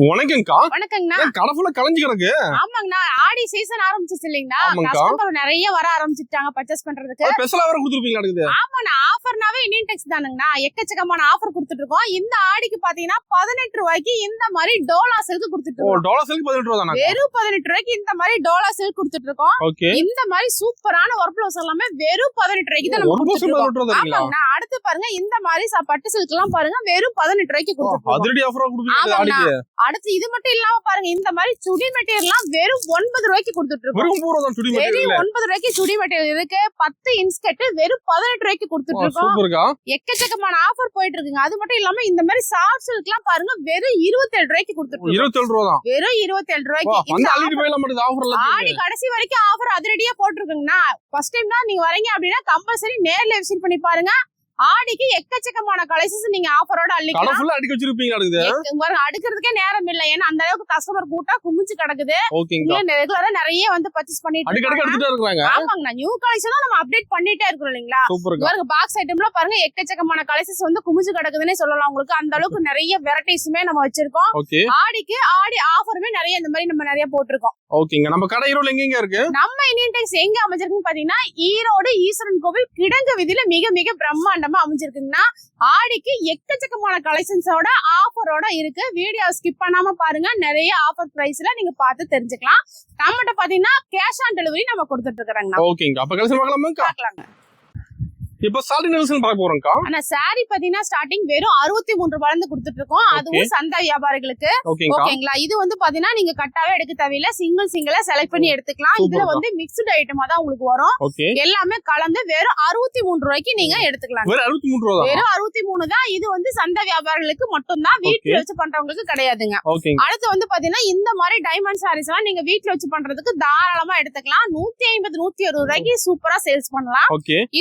வணக்கம்க்கா. வணக்கங்கண்ணா. கடை ஃபுல்லா கலஞ்சி கிடக்கு. ஆமாங்கண்ணா, ஆடி சீசன் ஆரம்பிச்சிச்சு இல்லீங்களா? கஸ்டமர் நிறைய வர ஆரம்பிச்சிட்டாங்க பர்ச்சேஸ் பண்றதுக்கு. ஸ்பெஷலா வர கொடுத்துருப்பீங்களா இருக்குது? ஆமாண்ணா, ஆஃபர்னாவே இந்தியன் டெக்ஸ் தானுங்கண்ணா. எக்கச்சக்கமான ஆஃபர் கொடுத்துட்டு இருக்கோம். இந்த ஆடிக்கு பாத்தீங்கன்னா 18 ரூபாய்க்கு இந்த மாதிரி டோலா சில்க் கொடுத்துட்டு இருக்கோம். டோலா சில்க் 18 ரூபாய் தானா? வெறும் 18 ரூபாய்க்கு இந்த மாதிரி டோலா சில்க் கொடுத்துட்டு இருக்கோம். ஓகே. இந்த மாதிரி சூப்பரான ஒர்க் ப்ளவுஸ் எல்லாமே வெறும் 18 ரூபாய்க்கு தான் நம்ம கொடுத்துட்டு இருக்கோம். ஆமாங்கண்ணா, அடுத்து பாருங்க இந்த மாதிரி பட்டு சில்க் எல்லாம் பாருங்க வெறும் 18 ரூபாய்க்கு கொடுத்துட்டு இருக்கோம். அதிரடி ஆஃபரா கொடுப்பீங்க ஆடிக்கு. அடுத்து இது மட்டும் இல்லாம பாருங்க இந்த மாதிரி சுடி மெட்டீரியல்லாம் வெறும் 9 ரூபாய்க்கு கொடுத்துட்டு இருக்கோம். வெறும் 9 ரூபாய் சுடி மெட்டீரியல். 9 ரூபாய்க்கு சுடி மெட்டீரியல் இருக்கு. 10 இன்ஸ்கர்ட் வெறும் 18 ரூபாய்க்கு கொடுத்துட்டு இருக்கோம். சூப்பர்க்கா. எக்கச்சக்கமான ஆஃபர் போயிட்டு இருக்குங்க. அது மட்டும் இல்லாம இந்த மாதிரி சாஃப்ட் சில்க்லாம் பாருங்க வெறும் 27 ரூபாய்க்கு கொடுத்துட்டு இருக்கோம். 27 ரூபாய் தான். வெறும் 27 ரூபாய்க்கு. இந்த அள்ளிட்டு போயில மட்டும் ஆஃபர்ல ஆடி கடைசி வரைக்கும் ஆஃபர் அதிரடியா போட்டுருக்குங்கண்ணா. ஃபர்ஸ்ட் டைம் தான் நீங்க வரீங்க அப்படின்னா கம்பல்சரி நேர்ல விசிட் பண்ணி பாருங்க. ஆடிக்கு எக்கச்சக்கமான கலெக்ஷன்ஸ் நீங்க ஆஃபரோட அள்ளிக்கலாம். கடை ஃபுல்லா அடுக்கி வச்சிருப்பீங்க அடுக்குது. பாருங்க அடுக்கிறதுக்கே நேரம் இல்ல. ஏன்னா அந்த அளவுக்கு கஸ்டமர் கூட்டா குமிச்சு கிடக்குது. ஓகேங்க. ரெகுலரா நிறைய வந்து பர்ச்சேஸ் பண்ணிட்டு அடிக்கடி எடுத்துட்டே இருக்காங்க. ஆமாங்கண்ணா, நியூ கலெக்ஷன் தான் நம்ம அப்டேட் பண்ணிட்டே இருக்கோம் இல்லீங்களா? சூப்பர்க்கா. பாருங்க பாக்ஸ் ஐட்டம்ல பாருங்க எக்கச்சக்கமான கலெக்ஷன்ஸ் வந்து குமிச்சு கிடக்குதுன்னே சொல்லலாம். உங்களுக்கு அந்த அளவுக்கு நிறைய வெரைட்டிஸ்மே நம்ம வச்சிருக்கோம். ஓகே. ஆடிக்கு ஆடி ஆஃபருமே நிறைய இந்த மாதிரி நம்ம நிறைய போட்டிருக்கோம். ஓகேங்க. நம்ம கடை ஈரோடு எங்க இருக்கு? நம்ம இந்தியன் டெக்ஸ் எங்க அமைஞ்சிருக்குன்னு பாத்தீங்கன்னா ஈரோடு ஈஸ்வரன் கோவில் கிடங்கு வீதியில மிக மிக பிரம்மாண்டமா அமைஞ்சிருக்குங்கன்னா ஆடிக்கு எக்கச்சக்கமான கலெக்ஷன்ஸோட ஆஃபரோட இருக்கு. வீடியோ ஸ்கிப் பண்ணாம பாருங்க. நிறைய ஆஃபர் பிரைஸ்ல நீங்க பார்த்து தெரிஞ்சுக்கலாம். நம்மகிட்ட பாத்தீங்கன்னா கேஷ் ஆன் டெலிவரி நம்ம கொடுத்துட்டு இருக்கோம். ஓகேங்க. அப்ப கலெக்ஷன் பார்க்கலாமா? இப்ப சாரி நெல்சன் பார்க்க போறோம்க்கா. ஆனா சாரி பாத்தீங்கன்னா ஸ்டார்டிங் வெறும் 63 ரூபாயில இருந்து கொடுத்துட்டு இருக்கோம். அதுவும் சந்தை வியாபாரிகளுக்கு. ஓகேங்களா? இது வந்து பாத்தீங்கன்னா நீங்க கட்டாவே எடுக்க தேவையில்ல. சிங்கிளா செலக்ட் பண்ணி எடுத்துக்கலாம். இதுல வந்து மிக்ஸ்டு ஐட்டமா தான் உங்களுக்கு வரும். எல்லாமே கலந்து வெறும் 63 ரூபாய்க்கு நீங்க எடுத்துக்கலாம். வெறும் 63 ரூபாய். வெறும் 63 தான். இது வந்து சந்தை வியாபாரிகளுக்கு மட்டும் தான், வீட்டுல வச்சு பண்றவங்களுக்கு கிடையாதுங்க. அடுத்து வந்து பாத்தீங்கன்னா இந்த மாதிரி டைமண்ட் சாரீஸ் எல்லாம் நீங்க வீட்டுல வச்சு பண்றதுக்கு தாராளமா எடுத்துக்கலாம். 150 160 ரூபாய்க்கு சூப்பரா சேல்ஸ் பண்ணலாம்.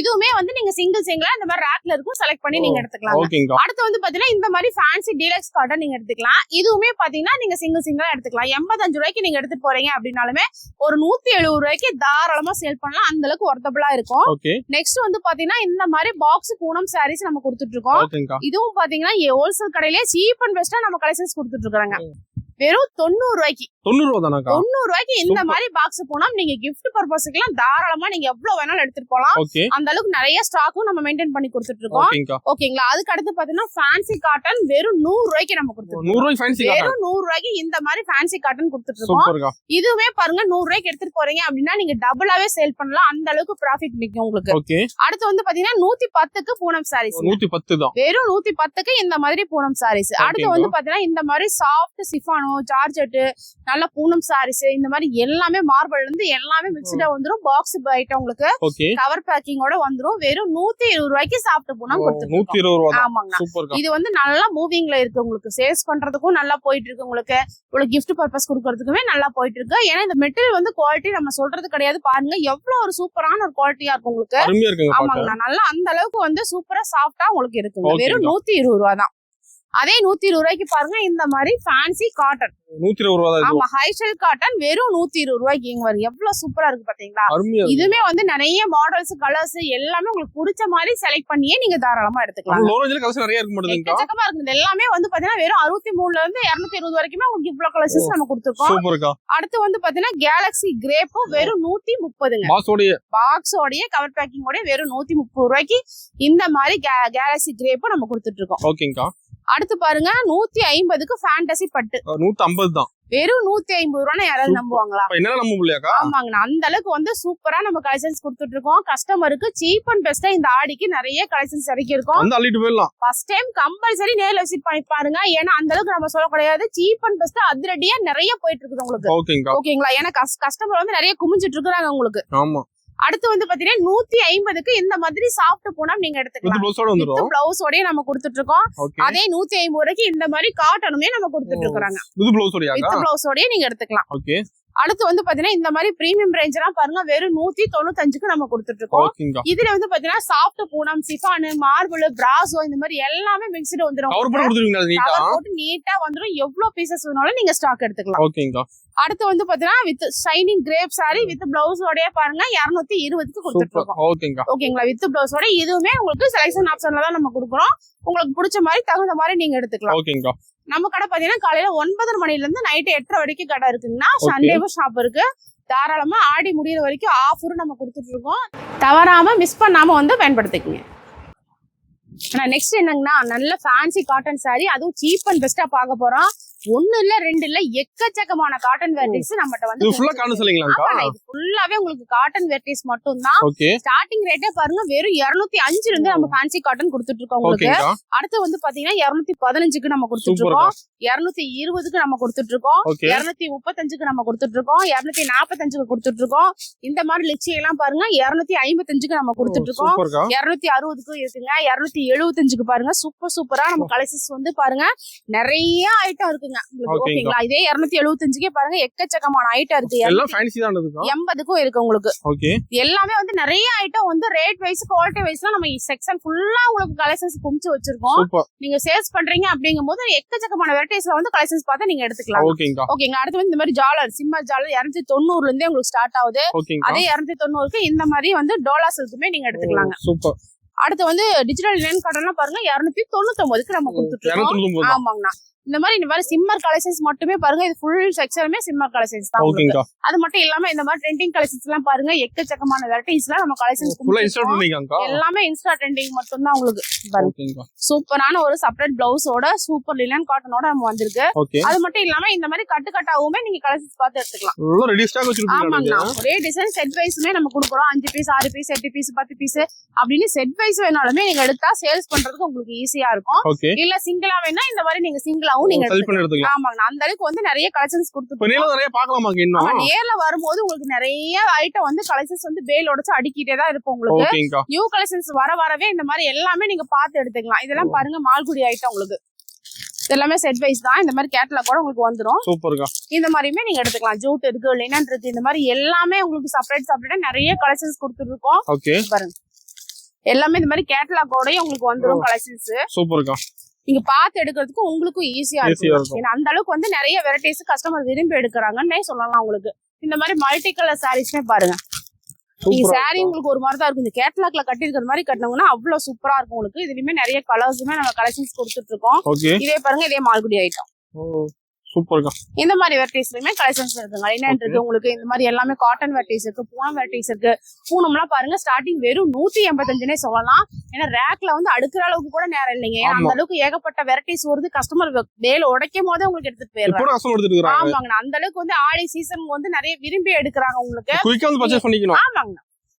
இதுவுமே வந்து நீங்க சிங்கிளா இந்த மாதிரி ரேக்ல இருக்கும், செலக்ட் பண்ணி நீங்க எடுத்துக்கலாம். அடுத்து வந்து பாத்தீங்கன்னா இந்த மாதிரி ஃபேன்சி டீலக்ஸ் காட்டன் நீங்க எடுத்துக்கலாம். இதுவுமே பாத்தீங்கன்னா நீங்க சிங்கிளா எடுத்துக்கலாம். 85 ரூபாய்க்கு நீங்க எடுத்து போறீங்க அப்படின்னாலுமே ஒரு 170 ரூபாய்க்கு தாராளமா சேல் பண்ணலாம். அந்த அளவுக்கு ஒர்த்தபிளா இருக்கும். நெக்ஸ்ட் வந்து பாத்தீங்கன்னா இந்த மாதிரி பாக்ஸ் பூனம் சாரீஸ் நம்ம கொடுத்துட்டு இருக்கோம். இதுவும் பாத்தீங்கன்னா ஹோல்சேல் கடையிலே சீப் அண்ட் பெஸ்டா நம்ம கலெக்ஷன்ஸ் கொடுத்துட்டு இருக்காங்க. வெறும் 90 ரூபாய்க்கு. 90 ரூபாய்க்கு இந்த மாதிரி பாக்ஸ் பூனம் நீங்க கிஃப்ட் பர்பஸ்க்கு எல்லாம் தாராளமா நீங்க எவ்வளவு வேணாலும் எடுத்துட்டு போலாம். அந்த அளவுக்கு நிறைய ஸ்டாக்கும் நம்ம மெயின்டைன் பண்ணி கொடுத்துட்டு இருக்கோம். ஓகேங்களா? அதுக்கு அடுத்து பாத்தீங்கன்னா ஃபேன்சி காட்டன் வெறும் 100 ரூபாய்க்கு நம்ம கொடுத்துருக்கோம். வெறும் 100 ரூபாய்க்கு இந்த மாதிரி ஃபேன்சி காட்டன் கொடுத்துட்டு இருக்கோம். இதுவுமே பாருங்க 100 ரூபாய்க்கு எடுத்துட்டு போறீங்க அப்படின்னா நீங்க டபுளாவே சேல் பண்ணலாம். அந்த அளவுக்கு ப்ராஃபிட் நிக்கும் உங்களுக்கு. அடுத்து வந்து பாத்தீங்கன்னா 110க்கு பூனம் சாரீஸ். 110 தான். வெறும் 110க்கு இந்த மாதிரி பூனம் சாரீஸ். அடுத்து வந்து பாத்தீங்கன்னா இந்த மாதிரி சாஃப்ட் சிஃபானோ ஜார்ஜெட் நல்ல பூனம் சாரீஸ் இந்த மாதிரி எல்லாமே மார்பிள் இருந்து எல்லாமே மிக்ஸ்டா வந்துரும். பாக்ஸ் ஐட்டம் உங்களுக்கு கவர் பேக்கிங்கோட வந்துரும். வெறும் 120 ரூபாய்க்கு சாப்பிட்டு பூனம் கொடுத்துருக்கோம். ஆமாங்க. இது வந்து நல்லா மூவிங்ல இருக்கு. உங்களுக்கு சேல்ஸ் பண்றதுக்கும் நல்லா போயிட்டு இருக்கு. உங்களுக்கு கிஃப்ட் பர்பஸ் கொடுக்கறதுக்குமே நல்லா போயிட்டு இருக்கு. ஏன்னா இந்த மெட்டீரியல் வந்து குவாலிட்டி நம்ம சொல்றது கிடையாது. பாருங்க எவ்வளவு ஒரு சூப்பரான ஒரு குவாலிட்டியா இருக்கும் உங்களுக்கு. ஆமாங்க. நல்லா அந்த அளவுக்கு வந்து சூப்பரா சாஃப்டா உங்களுக்கு இருக்குங்க. வெறும் 120 ரூபாய் தான். அதே 120 ரூபாய்க்கு பாருங்க இந்த மாதிரி ஃபேன்சி காட்டன் 120 ரூபாய். ஆமா, ஹை ஸ்டைல் காட்டன் வெறும் 120 ரூபாய்க்கு இங்க வரும். எவ்வளவு சூப்பரா இருக்கு பாத்தீங்களா? இதுமே வந்து நிறைய மாடல்ஸ் கலர்ஸ் எல்லாமே உங்களுக்கு பிடிச்ச மாதிரி செலக்ட் பண்ணியே நீங்க தாராளமா எடுத்துக்கலாம். எக்கச்சக்கமா இருக்கு. எல்லாமே வந்து பாத்தீங்கன்னா வெறும் 63ல இருந்து 220 வரைக்குமே உங்களுக்கு இவ்வளவு கலர்ஸ் நம்ம கொடுத்துருக்கோம். அடுத்து வந்து பாத்தீங்கன்னா கேலக்ஸி கிரேப் வெறும் 130ங்க. பாக்ஸோடய கவர் பேக்கிங் ஓட வெறும் 130 ரூபாய்க்கு இந்த மாதிரி கேலக்ஸி கிரேப் நம்ம கொடுத்துட்டு இருக்கோம். அடுத்து பாருங்க 150க்கு ஃபேண்டசி பட்டு. 150 தான். வெறும் 150 ரூபாய் யாராவது நம்புவாங்களா? ஆமாங்க. அந்த அளவுக்கு வந்து சூப்பரா நம்ம கலெக்ஷன்ஸ் கொடுத்துட்டு இருக்கோம். கஸ்டமருக்கு சீப் அண்ட் பெஸ்டா இந்த ஆடிக்கு நிறைய கலெக்ஷன்ஸ் இறக்கி இருக்கோம். ஃபர்ஸ்ட் டைம் கம்பல்சரி நேர்ல விசிட் பண்ணி பாருங்க. ஏன்னா அந்த அளவுக்கு நம்ம சொல்ல கிடையாது. சீப் அண்ட் பெஸ்டா அதிரடியா நிறைய போயிட்டு இருக்குது உங்களுக்கு. ஓகேங்களா? ஏன்னா கஸ்டமர் வந்து நிறைய குமிஞ்சிட்டு இருக்காங்க உங்களுக்கு. ஆமா. அடுத்து வந்து பாத்தீங்கன்னா 150க்கு இந்த மாதிரி சாஃப்ட் பூனம் நீங்க எடுத்துக்கலாம். பிளவுஸோடய நம்ம கொடுத்துட்டு இருக்கோம். அதே 150 ரூபாய்க்கு இந்த மாதிரி காட்டனுமே நம்ம கொடுத்துட்டு இருக்காங்க. வித் பிளவுஸோடய நீங்க எடுத்துக்கலாம். அடுத்து வந்து பாத்தீங்கன்னா இந்த மாதிரி பிரீமியம் ரேஞ்ச் எல்லாம் பாருங்க வெறும் 195க்கு நம்ம கொடுத்துட்டு இருக்கோம். இதுல வந்து பாத்தீங்கன்னா soft Poonam, chiffon, marble, brasso இந்த மாதிரி எல்லாமே மிக்ஸ்டு வந்துரும். போட்டு நீட்டா வந்துரும். எவ்வளவு பீசஸ் வேணாலும் நீங்க ஸ்டாக் எடுத்துக்கலாம். அடுத்து வந்து பாத்தீங்கன்னா with shining crepe sari with பிளவுஸோடய பாருங்க 220க்கு கொடுத்துட்டு இருக்கோம். ஓகேங்களா? வித் பிளவுஸோட இதுவுமே உங்களுக்கு செலக்ஷன் ஆப்ஷன்ல தான் நம்ம கொடுக்குறோம். உங்களுக்கு பிடிச்ச மாதிரி தகுந்த மாதிரி நீங்க எடுத்துக்கலாம். ஓகேங்கா. நம்ம கடை பாத்தீங்கன்னா காலையில 9:30 மணில இருந்து நைட் 8:30 வரைக்கும் கடை இருக்குங்கன்னா சண்டேவும் ஷாப் இருக்கு. தாராளமா ஆடி முடியிற வரைக்கும் ஆஃபரும் நம்ம கொடுத்துட்டு இருக்கோம். தவறாம மிஸ் பண்ணாம வந்து பயன்படுத்திக்கங்க. நெக்ஸ்ட் என்னங்கன்னா நல்ல ஃபேன்சி காட்டன் சாரி, அதுவும் சீப் அண்ட் பெஸ்டா பார்க்க போறோம். ஒண்ணு இல்ல ரெண்டு இல்ல எக்கச்சக்கமான காட்டன் வெரைட்டிஸ் நம்மகிட்ட வந்து இது ஃபுல்லா காட்டன் சொல்றீங்களாக்கா? இது ஃபுல்லாவே உங்களுக்கு காட்டன் வெரைட்டிஸ் மட்டும் தான். ஸ்டார்டிங் ரேட்டே பாருங்க வெறும் 205 இருந்து நம்ம ஃபேன்சி காட்டன் கொடுத்துட்டு இருக்கோம் உங்களுக்கு. அடுத்து வந்து பாத்தீங்கன்னா 215க்கு நம்ம கொடுத்துட்டு இருக்கோம், 220க்கு நம்ம கொடுத்துட்டு இருக்கோம், 235க்கு நம்ம கொடுத்துட்டு இருக்கோம், 245க்கு கொடுத்துட்டு இருக்கோம். இந்த மாதிரி லிச்சி எல்லாம் பாருங்க 255க்கு நம்ம கொடுத்துட்டு இருக்கோம், 260க்கு இருக்குங்க, 275க்கு பாருங்க. சூப்பர் சூப்பரா நம்ம கலெக்ஷன்ஸ் வந்து பாருங்க நிறைய ஐட்டம் இருக்குங்க உங்களுக்கு. ஓகேங்களா? இதே 275க்கே பாருங்க எக்கச்சக்கமான ஐட்டம் இருக்கு. எல்லாம் ஃபேன்சி தான் இருக்கு. 80க்கும் இருக்கு உங்களுக்கு. ஓகே. எல்லாமே வந்து நிறைய ஐட்டம் வந்து ரேட் வைஸ் குவாலிட்டி வைஸ்லாம் நம்ம செக்ஷன் ஃபுல்லா உங்களுக்கு கலெக்ஷன்ஸ் குமிச்சு வச்சிருக்கோம். நீங்க சேல்ஸ் பண்றீங்க அப்படிங்கும்போது எக்கச்சக்கமான வெரைட்டிஸ்ல வந்து கலெக்ஷன்ஸ் பார்த்து நீங்க எடுத்துக்கலாம். ஓகேங்க. அடுத்து வந்து இந்த மாதிரி ஜாலர் சிம்மர் ஜாலர் 290ல இருந்தே உங்களுக்கு ஸ்டார்ட் ஆகுது. அதே 290க்கு இந்த மாதிரி வந்து டோலா சில்க்குமே நீங்க எடுத்துக்கலாங்க. சூப்பர். அடுத்து வந்து டிஜிட்டல் லைன் காட்டன்லாம் பாருங்க 299க்கு நம்ம கொடுத்துட்டு இருக்கோம். ஆமாங்கண்ணா. இந்த மாதிரி சிம்மர் கலெக்ஷன்ஸ் மட்டுமே பாருங்க. இது ஃபுல் செக்ஷனுமே சிம்மர் கலெக்ஷன்ஸ் தான் உங்களுக்கு. அது மட்டும் இல்லாம இந்த மாதிரி ட்ரெண்டிங் கலெக்ஷன்ஸ் எல்லாம் பாருங்க எக்கச்சக்கமான வெரைட்டிஸ்லாம் நம்ம கலெக்ஷன்ஸ் எல்லாமே இன்ஸ்டா ட்ரெண்டிங் மட்டும் தான் உங்களுக்கு பாருங்க. சூப்பரான ஒரு செப்பரேட் பிளவுஸோட சூப்பர் லினன் காட்டனோட நம்ம வந்திருக்கு. அது மட்டும் இல்லாம இந்த மாதிரி கட்டு கட்டாவுமே நீங்க கலெக்ஷன்ஸ் பார்த்து எடுத்துக்கலாம். ஆமாங்கண்ணா. ஒரே டிசைன் செட் வைஸ்மே நம்ம கொடுக்குறோம். 5 பீஸ் 6 பீஸ் 8 பீஸ் 10 பீஸ் அப்படின்னு செட் வைஸ் வேணாலுமே நீங்க எடுத்தா சேல்ஸ் பண்றதுக்கு உங்களுக்கு ஈஸியா இருக்கும். இல்ல சிங்கிளா வேணா இந்த மாதிரி நீங்க சிங்கிளா நீங்க எடுத்துக்கலாம். ஆமாங்க. அந்த அளவுக்கு வந்து நிறைய கலெக்ஷன்ஸ் கொடுத்துருக்கோம். நிறைய பார்க்கலாமா? நேர்ல வரும்போது உங்களுக்கு நிறைய ஐட்டம் வந்து கலெக்ஷன்ஸ் வந்து பேல் உடைச்சு அடிக்கிட்டே தான் இருக்கும் உங்களுக்கு. நியூ கலெக்ஷன்ஸ் வரவே இந்த மாதிரி எல்லாமே நீங்க பார்த்து எடுத்துக்கலாம். இதெல்லாம் பாருங்க மால்குடி ஐட்டம் உங்களுக்கு. எல்லாமே செட் வைஸ் தான். இந்த மாதிரி கேட்டலாக் கூட உங்களுக்கு வந்துரும். சூப்பர்க்கா. இந்த மாதிரியுமே நீங்க எடுத்துக்கலாம். ஜூட் இருக்கு, லினன் இருக்கு. இந்த மாதிரி எல்லாமே உங்களுக்கு செப்பரேட்டா நிறைய கலெக்ஷன்ஸ் கொடுத்துருக்கோம். பாருங்க எல்லாமே இந்த மாதிரி கேட்டலாகோடயே உங்களுக்கு வந்துரும் கலெக்ஷன்ஸ். சூப்பர்க்கா. நீங்க பார்த்து எடுக்கிறதுக்கு உங்களுக்கும் ஈஸியா இருக்கும். ஏன்னா அந்த அளவுக்கு வந்து நிறைய வெரைட்டிஸ் கஸ்டமர் விரும்பி எடுக்கிறாங்கன்னே சொல்லலாம் உங்களுக்கு. இந்த மாதிரி மல்டி கலர் சாரீஸ்மே பாருங்க. நீங்க சாரி உங்களுக்கு ஒரு மாதிரி தான் இருக்கும். இந்த கேட்டலாக்ல கட்டி இருக்கிற மாதிரி கட்டினோம்னா அவ்வளவு சூப்பரா இருக்கும் உங்களுக்கு. இதுலயுமே நிறைய கலர்ஸுமே நம்ம கலெக்ஷன்ஸ் கொடுத்துட்டு இருக்கோம். இதே பாருங்க இதே மால்குடி ஐட்டம். சூப்பர்க்கா. இந்த மாதிரி வெரைட்டிஸ்லயுமே கலெக்ஷன்ஸ் இருக்குங்க. லினன் இருக்கு உங்களுக்கு. இந்த மாதிரி எல்லாமே காட்டன் வெரைட்டிஸ் இருக்கு, பூனம் வெரைட்டிஸ் இருக்கு. பூனம்லாம் பாருங்க ஸ்டார்டிங் வெறும் 185னே சொல்லலாம். ஏன்னா ரேக்ல வந்து அடுக்கிற அளவுக்கு கூட நேரம் இல்லைங்க. ஏன்னா அந்த அளவுக்கு ஏகப்பட்ட வெரைட்டிஸ் வருது. கஸ்டமர் வேலை உடைக்கும் போதே உங்களுக்கு எடுத்துட்டு போயிடுறாங்க. ஆமாங்க. அந்த அளவுக்கு வந்து ஆடி சீசன் வந்து நிறைய விரும்பி எடுக்கிறாங்க உங்களுக்கு. ஆமாங்க.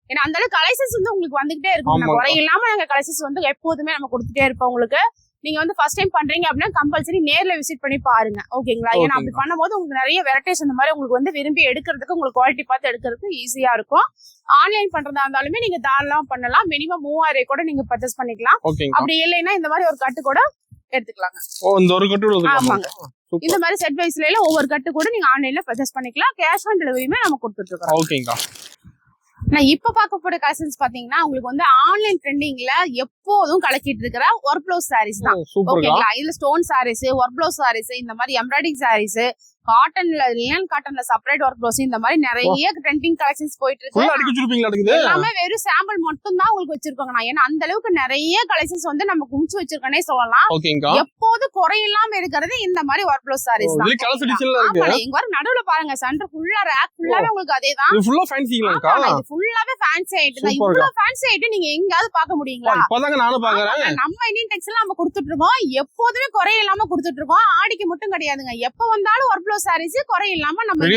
ஏன்னா அந்த அளவுக்கு கலெக்ஷன்ஸ் வந்து உங்களுக்கு வந்துகிட்டே இருக்கும். குறை இல்லாம நாங்க கலெக்ஷன்ஸ் வந்து எப்போதுமே நம்ம கொடுத்துட்டே இருப்போம் உங்களுக்கு. நீங்க வந்து ஃபர்ஸ்ட் டைம் பண்றீங்க அப்படின்னா கம்பல்சரி நேர்ல விசிட் பண்ணி பாருங்க. ஓகேங்களா? ஏன்னா அப்படி பண்ணும்போது உங்களுக்கு நிறைய வெரைட்டிஸ் இந்த மாதிரி உங்களுக்கு வந்து விரும்பி எடுக்கிறதுக்கு உங்களுக்கு குவாலிட்டி பார்த்து எடுக்கிறதுக்கு ஈஸியா இருக்கும். ஆன்லைன் பண்றதா இருந்தாலுமே நீங்க தாராளமா பண்ணலாம். மினிமம் 3000 கூட நீங்க பர்ச்சேஸ் பண்ணிக்கலாம். அப்படி இல்லைன்னா இந்த மாதிரி ஒரு கட்டு கூட எடுத்துக்கலாங்க. ஆமாங்க. இந்த மாதிரி செட் வைஸ்ல ஒவ்வொரு கட்டு கூட நீங்க ஆன்லைன்ல பர்ச்சேஸ் பண்ணிக்கலாம். கேஷ் ஆன் டெலிவரியுமே நம்ம கொடுத்துட்டு இருக்கோம். நான் இப்ப பார்க்க போற கலெக்ஷன்ஸ் பாத்தீங்கன்னா உங்களுக்கு வந்து ஆன்லைன் ட்ரெண்டிங்ல எப்போதும் கலக்கிட்டு இருக்கிற ஒர்க் பிளவுஸ் சாரீஸ் தான். ஓகேங்களா? இதுல stone saris, work blouse saris, இந்த மாதிரி எம்ப்ராய்டிங் சாரீஸ், காட்டன்ல லினன் காட்டன்ல செப்பரேட் ஒர்க் பிளவுஸ், இந்த மாதிரி நிறைய ட்ரெண்டிங் கலெக்ஷன்ஸ் போயிட்டு இருக்கு. எல்லாமே வெறும் சாம்பிள் மட்டும் தான் உங்களுக்கு வச்சிருக்கோங்க. ஏன்னா அந்த அளவுக்கு நிறைய கலெக்ஷன்ஸ் வந்து நம்ம குமிச்சு வச்சிருக்கோனே சொல்லலாம். எப்போது குறையில்லாம இருக்கிறது இந்த மாதிரி ஒர்க் பிளவுஸ் சாரீஸ் தான். இங்க வர நடுவுல பாருங்க சென்டர் ஃபுல்லா ரேக் ஃபுல்லாவே உங்களுக்கு அதேதான். இது ஃபுல்லாவே ஃபேன்சி ஐட்டம் தான். இவ்வளவு ஃபேன்சி ஐட்டம் நீங்க எங்கயாவது பார்க்க முடியுங்களா? நம்ம இந்தியன் டெக்ஸ்டைல் நம்ம கொடுத்துட்டு இருக்கோம். எப்போதுமே குறையில்லாம கொடுத்துட்டு இருக்கோம். ஆடிக்கு மட்டும் கிடையாதுங்க. எப்ப வந்தாலும் ஒர்க் பிளவுஸ் சாரீஸ் குறை இல்லாம நம்ம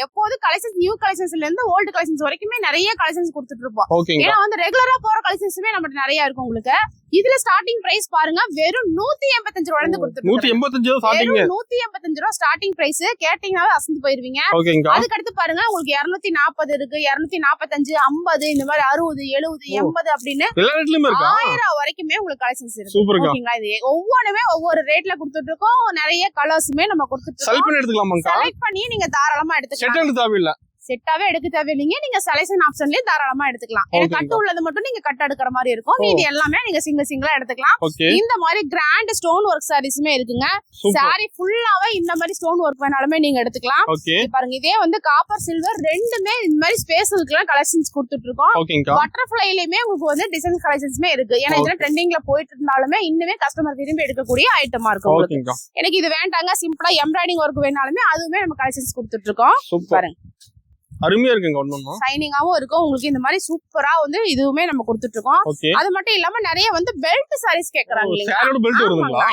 எப்போது கலெக்ஷன்ஸ் நியூ கலெக்ஷன்ஸ்ல இருந்து ஓல்டு கலெக்ஷன்ஸ் வரைக்குமே நிறைய கலெக்ஷன்ஸ் கொடுத்துட்டு இருப்போம். ஏன்னா வந்து ரெகுலரா போற கலெக்ஷன்ஸுமே நம்மகிட்ட நிறைய இருக்கும் உங்களுக்கு. இதுல ஸ்டார்டிங் பிரைஸ் பாருங்க வெறும் 185 ரூபாயில இருந்து கொடுத்துட்டு 185 ரூபா ஸ்டார்டிங் பிரைஸ். கேட்டீங்கன்னாவே அசந்து போயிருவீங்க. அதுக்கு அடுத்து பாருங்க உங்களுக்கு 240 இருக்கு, 245, 50, இந்த மாதிரி 60, 70, 80 அப்படின்னு 1000 வரைக்குமே உங்களுக்கு கலெக்ஷன்ஸ் இருக்கு. ஓகேங்களா? இது ஒவ்வொன்றுமே ஒவ்வொரு ரேட்ல கொடுத்துட்டு இருக்கோம். நிறைய கலர்ஸுமே நம்ம கொடுத்துட்டு செலக்ட் பண்ணி நீங்க தாராளமா எடுத்துக்கலாம். செட்டாவே எடுக்க தேவையில்லைங்க. நீங்க செலக்ஷன் ஆப்ஷன்லயே தாராளமா எடுத்துக்கலாம். ஏன்னா கட்டு உள்ளது மட்டும் நீங்க கட் எடுக்கிற மாதிரி இருக்கும். இது எல்லாமே நீங்க சிங்கிளா எடுத்துக்கலாம். இந்த மாதிரி கிராண்ட் ஸ்டோன் ஒர்க் சாரீஸுமே இருக்குங்க. சாரி ஃபுல்லாவே இந்த மாதிரி ஸ்டோன் ஒர்க் வேணாலுமே நீங்க எடுத்துக்கலாம். பாருங்க இதே வந்து காப்பர் சில்வர் ரெண்டுமே இந்த மாதிரி ஸ்பேஸ்களுக்குலாம் கலெக்ஷன்ஸ் கொடுத்துட்டு இருக்கோம். பட்டர்ஃபிளைலயுமே உங்களுக்கு வந்து டிசைன் கலெக்ஷன்ஸுமே இருக்கு. ஏன்னா இதெல்லாம் ட்ரெண்டிங்ல போயிட்டு இருந்தாலுமே இன்னுமே கஸ்டமர் விரும்பி எடுக்கக்கூடிய ஐட்டமா இருக்கும். எனக்கு இது வேண்டாங்க சிம்பிளா எம்ப்ராய்டிங் ஒர்க் வேணாலுமே அதுவுமே நம்ம கலெக்ஷன்ஸ் கொடுத்துட்டு இருக்கோம். பாருங்க அருமையா இருக்குங்க. ஒண்ணுமா ஷைனிங்காவும் இருக்கும். உங்களுக்கு இந்த மாதிரி சூப்பரா வந்து இதுவுமே நம்ம கொடுத்துட்டு இருக்கோம். அது மட்டும் இல்லாம நிறைய வந்து பெல்ட் சாரீஸ் கேக்குறாங்க இல்லையா?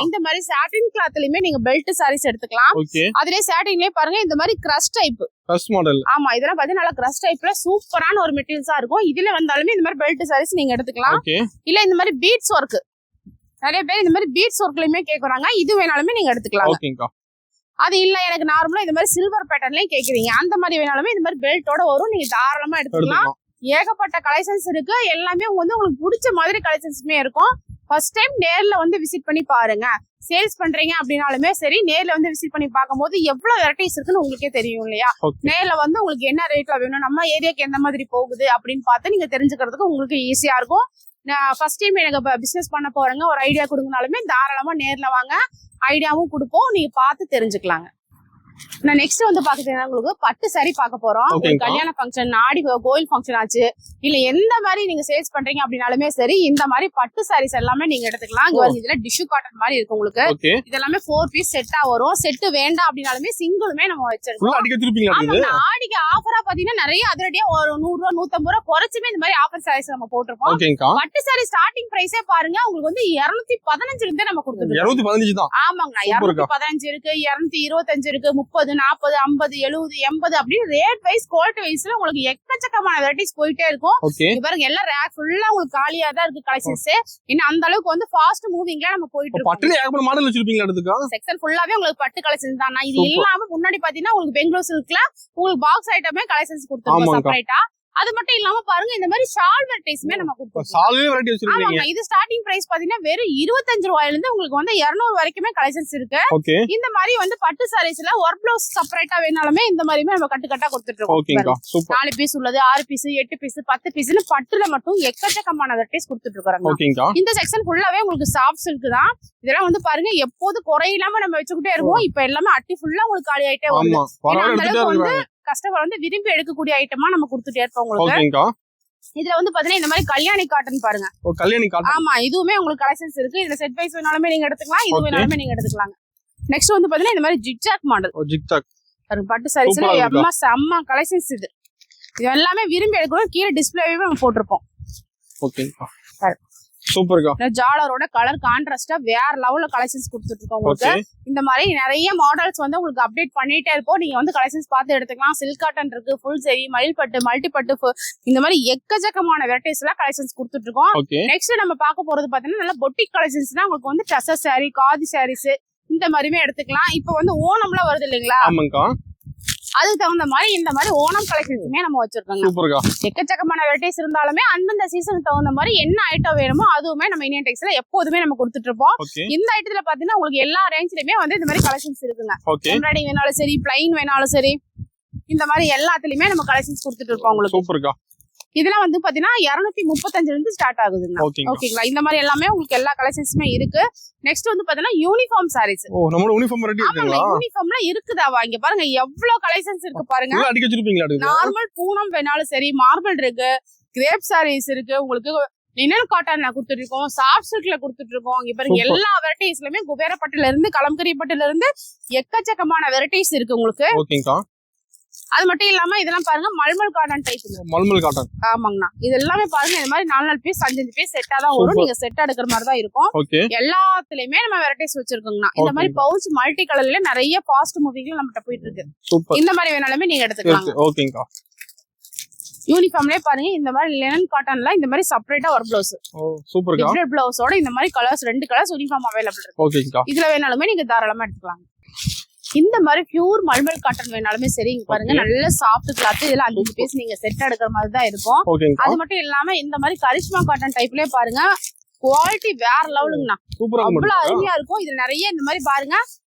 இந்த மாதிரி சாட்டின் கிளாத்லயுமே நீங்க பெல்ட் சாரீஸ் எடுத்துக்கலாம். அதுலயே சாட்டின்லயே பாருங்க இந்த மாதிரி கிரஷ் டைப் மாடல். ஆமா இதெல்லாம் பாத்தீங்கன்னா நல்லா கிரஷ் டைப்ல சூப்பரான ஒரு மெட்டீரியல்ஸா இருக்கும். இதுல வந்தாலுமே இந்த மாதிரி பெல்ட் சாரீஸ் நீங்க எடுத்துக்கலாம். இல்ல இந்த மாதிரி பீட்ஸ் ஒர்க் நிறைய பேர் இந்த மாதிரி பீட்ஸ் ஒர்க்லயுமே கேக்குறாங்க. இது வேணாலுமே நீங்க எடுத்துக்கலாம். அது இல்ல எனக்கு நார்மலா இந்த மாதிரி சில்வர் பேட்டர்ன்லயும் கேக்குறீங்க அந்த மாதிரி வேணாலுமே இந்த மாதிரி பெல்ட்டோட வரும். நீங்க தாராளமா எடுத்துக்கலாம். ஏகப்பட்ட கலெக்ஷன்ஸ் இருக்கு. எல்லாமே வந்து உங்களுக்கு பிடிச்ச மாதிரி கலெக்ஷன்ஸுமே இருக்கும். ஃபர்ஸ்ட் டைம் நேர்ல வந்து விசிட் பண்ணி பாருங்க. சேல்ஸ் பண்றீங்க அப்படின்னாலுமே சரி நேர்ல வந்து விசிட் பண்ணி பார்க்கும்போது எவ்வளவு வெரைட்டிஸ் இருக்குன்னு உங்களுக்கே தெரியும் இல்லையா? நேர்ல வந்து உங்களுக்கு என்ன ரேட்ல வேணும், நம்ம ஏரியாக்கு எந்த மாதிரி போகுது அப்படின்னு பார்த்து நீங்க தெரிஞ்சுக்கிறதுக்கு உங்களுக்கு ஈஸியா இருக்கும். ஃபர்ஸ்ட் டைம் எனக்கு பிசினஸ் பண்ண போறேங்க ஒரு ஐடியா கொடுங்கனாலுமே தாராளமா நேர்ல வாங்க. ஐடியாவும் கொடுப்போம். நீங்க பார்த்து தெரிஞ்சுக்கலாங்க. நான் நெக்ஸ்ட் வந்து பாத்தீங்கன்னா உங்களுக்கு பட்டு சாரி பார்க்க போறோம். கல்யாண ஃபங்க்ஷன் நாடி கோயில் ஃபங்க்ஷன் ஆச்சு இல்ல எந்த மாதிரி நீங்க சேல்ஸ் பண்றீங்க அப்படின்னாலுமே சரி இந்த மாதிரி பட்டு சாரீஸ் எல்லாமே நீங்க எடுத்துக்கலாம். இதுல டிஷ்யூ காட்டன் மாதிரி இருக்கு உங்களுக்கு. இதெல்லாமே 4 பீஸ் செட்டா வரும். செட்டு வேண்டாம் அப்படின்னாலுமே சிங்கிளுமே நம்ம வச்சிருக்கோம். ஆடிக்கு ஆஃபரா பாத்தீங்கன்னா நிறைய அதிரடியா ஒரு 100 ரூபா 150 ரூபா குறைச்சுமே இந்த மாதிரி ஆஃபர் சாரீஸ் நம்ம போட்டிருக்கோம். பட்டு சாரி ஸ்டார்டிங் பிரைஸே பாருங்க உங்களுக்கு வந்து 215 இருந்தே நம்ம கொடுத்துருக்கோம். ஆமாங்கண்ணா 215 இருக்கு 225 இருக்கு 30 40 50 70 80 அப்படின்னு ரேட் வைஸ் குவாலிட்டி வைஸ்ல உங்களுக்கு எக்கச்சக்கமான வெரைட்டிஸ் போயிட்டே இருக்கும். பாருங்க எல்லாம் ரேக் ஃபுல்லா உங்களுக்கு காலியா தான் இருக்கு கலெக்ஷன்ஸ். இன்னும் அந்த அளவுக்கு வந்து ஃபாஸ்ட் மூவிங்ல நம்ம போயிட்டு இருக்கோம். பட்டுல ஏகப்பட்ட மாடல் வச்சிருப்பீங்க அதுக்கு. செக்ஷன் ஃபுல்லாவே உங்களுக்கு பட்டு கலெக்ஷன்ஸ் தான். இது இல்லாம முன்னாடி பாத்தீங்கன்னா உங்களுக்கு பெங்களூர் சில்க்ல உங்களுக்கு பாக்ஸ் ஐட்டமே கலெக்ஷன்ஸ் கொடுத்துருக்கோம் செப்பரேட்டா. அது மட்டும் இல்லாம பாருங்க இந்த மாதிரி ஷால் வெரைட்டிஸ்மே நம்ம கொடுத்துருக்கோம். ஷால் வெரைட்டி வச்சிருக்கீங்க. இது ஸ்டார்டிங் பிரைஸ் பாத்தீங்கன்னா வெறும் 25 ரூபாயில இருந்து உங்களுக்கு வந்து 200 வரைக்குமே கலெக்ஷன்ஸ் இருக்கு. இந்த மாதிரி வந்து பட்டு சாரீஸ்ல ஒர்க் ப்ளவுஸ் செப்பரேட்டா வேணாலுமே இந்த மாதிரிமே நம்ம கட்டு கட்டா கொடுத்துட்டு இருக்கோம். 4 பீஸ் உள்ளது 6 பீஸ் 8 பீஸ் 10 பீஸ்னு பட்டுல மட்டும் எக்கச்சக்கமான வெரைட்டிஸ் கொடுத்துட்டு இருக்காங்க. இந்த செக்ஷன் ஃபுல்லாவே உங்களுக்கு சாஃப்ட் சில்க் தான். இதெல்லாம் வந்து பாருங்க எப்போது குறையில்லாம நம்ம வச்சுக்கிட்டே இருக்கோம். இப்ப எல்லாமே அட்டி ஃபுல்லா உங்களுக்கு காலி ஆயிட்டே வருது. அந்த அளவுக்கு வந்து கஸ்டமர் வந்து விரும்பி எடுக்கக்கூடிய ஐட்டமா நம்ம கொடுத்துட்டே இருக்கோம் உங்களுக்கு. இதுல வந்து பாத்தீங்கன்னா இந்த மாதிரி கல்யாணி காட்டன் பாருங்க. கல்யாணி காட்டன் ஆமா இதுவுமே உங்களுக்கு கலெக்ஷன்ஸ் இருக்கு. இதுல செட் வைஸ் வேணாலுமே நீங்க எடுத்துக்கலாம். இது வேணாலுமே நீங்க எடுத்துக்கலாம். நெக்ஸ்ட் வந்து பாத்தீங்கன்னா இந்த மாதிரி ஜிக்ஜாக் மாடல். பட்டு சாரீஸ்ல செம்ம கலெக்ஷன்ஸ் இது. இது எல்லாமே விரும்பி எடுக்கணும். கீழே டிஸ்பிளேவே நம்ம போட்டிருப்போம். சூப்பர்க்கா. ஜாலரோட கலர் கான்ட்ராஸ்டா வேற லெவல்ல கலெக்ஷன்ஸ் கொடுத்துட்டு இருக்கோம் உங்களுக்கு. இந்த மாதிரி நிறைய மாடல்ஸ் வந்து உங்களுக்கு அப்டேட் பண்ணிட்டே இருப்போம். நீங்க வந்து கலெக்ஷன்ஸ் பார்த்து எடுத்துக்கலாம். சில்க் காட்டன் இருக்கு, ஃபுல் ஜெரி, மயில் பட்டு, மல்டி பட்டு, இந்த மாதிரி எக்கச்சக்கமான வெரைட்டிஸ் எல்லாம் கலெக்ஷன்ஸ் கொடுத்துட்டு இருக்கோம். நெக்ஸ்ட் நம்ம பார்க்க போறது பாத்தீங்கன்னா நல்ல பொட்டிக் கலெக்ஷன்ஸ் தான். உங்களுக்கு வந்து டசர் சாரி, காதி சாரீஸ் இந்த மாதிரியுமே எடுத்துக்கலாம். இப்ப வந்து ஓணம்லாம் வருது இல்லைங்களா? அதுக்கு தகுந்த மாதிரி இந்த மாதிரி ஓணம் கலெக்ஷன்ஸுமே நம்ம வச்சிருக்கோங்க. எக்கச்சக்கமான வெரைட்டிஸ் இருந்தாலுமே அந்தந்த சீசனுக்கு தகுந்த மாதிரி என்ன ஐட்டம் வேணுமோ அதுவுமே நம்ம இந்தியன் டெக்ஸ்ல எப்போதுமே நம்ம கொடுத்துட்டு இருப்போம். இந்த ஐட்டத்துல பாத்தீங்கன்னா உங்களுக்கு எல்லா ரேஞ்சிலுமே வந்து இந்த மாதிரி கலெக்ஷன்ஸ் இருக்குங்க. எம்ப்ராய்டிங் வேணாலும் சரி, பிளைன் வேணாலும் சரி, இந்த மாதிரி எல்லாத்துலயுமே நம்ம கலெக்ஷன்ஸ் கொடுத்துட்டு இருப்போம் உங்களுக்கு. இதெல்லாம் வந்து பாத்தீங்கன்னா 235 இருந்து ஸ்டார்ட் ஆகுதுங்க. ஓகேங்களா? இந்த மாதிரி எல்லாமே உங்களுக்கு எல்லா கலெக்ஷன்ஸுமே இருக்கு. நெக்ஸ்ட் வந்து பாத்தீங்கன்னா யூனிஃபார்ம் சாரீஸ். யூனிஃபார்ம்ல இருக்குதா வாங்க பாருங்க எவ்வளவு கலெக்ஷன்ஸ் இருக்கு பாருங்க. நார்மல் பூனம் வேணாலும் சரி, மார்பிள் இருக்கு, கிரேப் சாரீஸ் இருக்கு, உங்களுக்கு லினன் காட்டன்ல கொடுத்துட்டு இருக்கோம், சாஃப்ட் சில்க்ல கொடுத்துட்டு இருக்கோம். இங்க பாருங்க எல்லா வெரைட்டிஸ்லயுமே குபேரப்பட்டுல இருந்து கலம்கரி பட்டுல இருந்து எக்கச்சக்கமான வெரைட்டிஸ் இருக்கு உங்களுக்கு. அது மட்டும் இல்லாம இதெல்லாம் பாருங்க mulmul cotton type. Mulmul cotton ஆமாங்கண்ணா. இது எல்லாமே பாருங்க இந்த மாதிரி 4 பீஸ் 5 பீஸ் செட்டா தான் வரும். நீங்க செட் எடுக்கிற மாதிரி தான் இருக்கும். எல்லாத்துலயுமே நம்ம வெரைட்டிஸ் வச்சிருக்கோங்கண்ணா. இந்த மாதிரி பவுச் மல்டி கலர்ல நிறைய ஃபாஸ்ட் மூவிங்ல நம்மகிட்ட போயிட்டு இருக்கு. இந்த மாதிரி வேணாலுமே நீங்க எடுத்துக்கலாம். யூனிஃபார்ம்லயே பாருங்க இந்த மாதிரி லினன் காட்டன்ல இந்த மாதிரி செப்பரேட்டா ஒரு பிளவுஸ். சூப்பர். டிஃபரண்ட் பிளவுஸோட இந்த மாதிரி கலர்ஸ் 2 கலர்ஸ் யூனிஃபார்ம் அவைலபிள் இருக்கு. இதுல வேணாலுமே நீங்க தாராளமா எடுத்துக்கலாம். இந்த மாதிரி பியூர் மல்மல் காட்டன் வேணாலுமே சரி. இங்க பாருங்க நல்ல சாஃப்ட் கிளாத். இதுல 5 பீஸ் நீங்க செட் எடுக்கிற மாதிரி தான் இருக்கும். அது மட்டும் இல்லாம இந்த மாதிரி கரிஷ்மா காட்டன் டைப்லயே பாருங்க குவாலிட்டி வேற லெவலுங்கண்ணா. அவ்வளவு அருமையா இருக்கும். இதுல நிறைய இந்த மாதிரி பாருங்க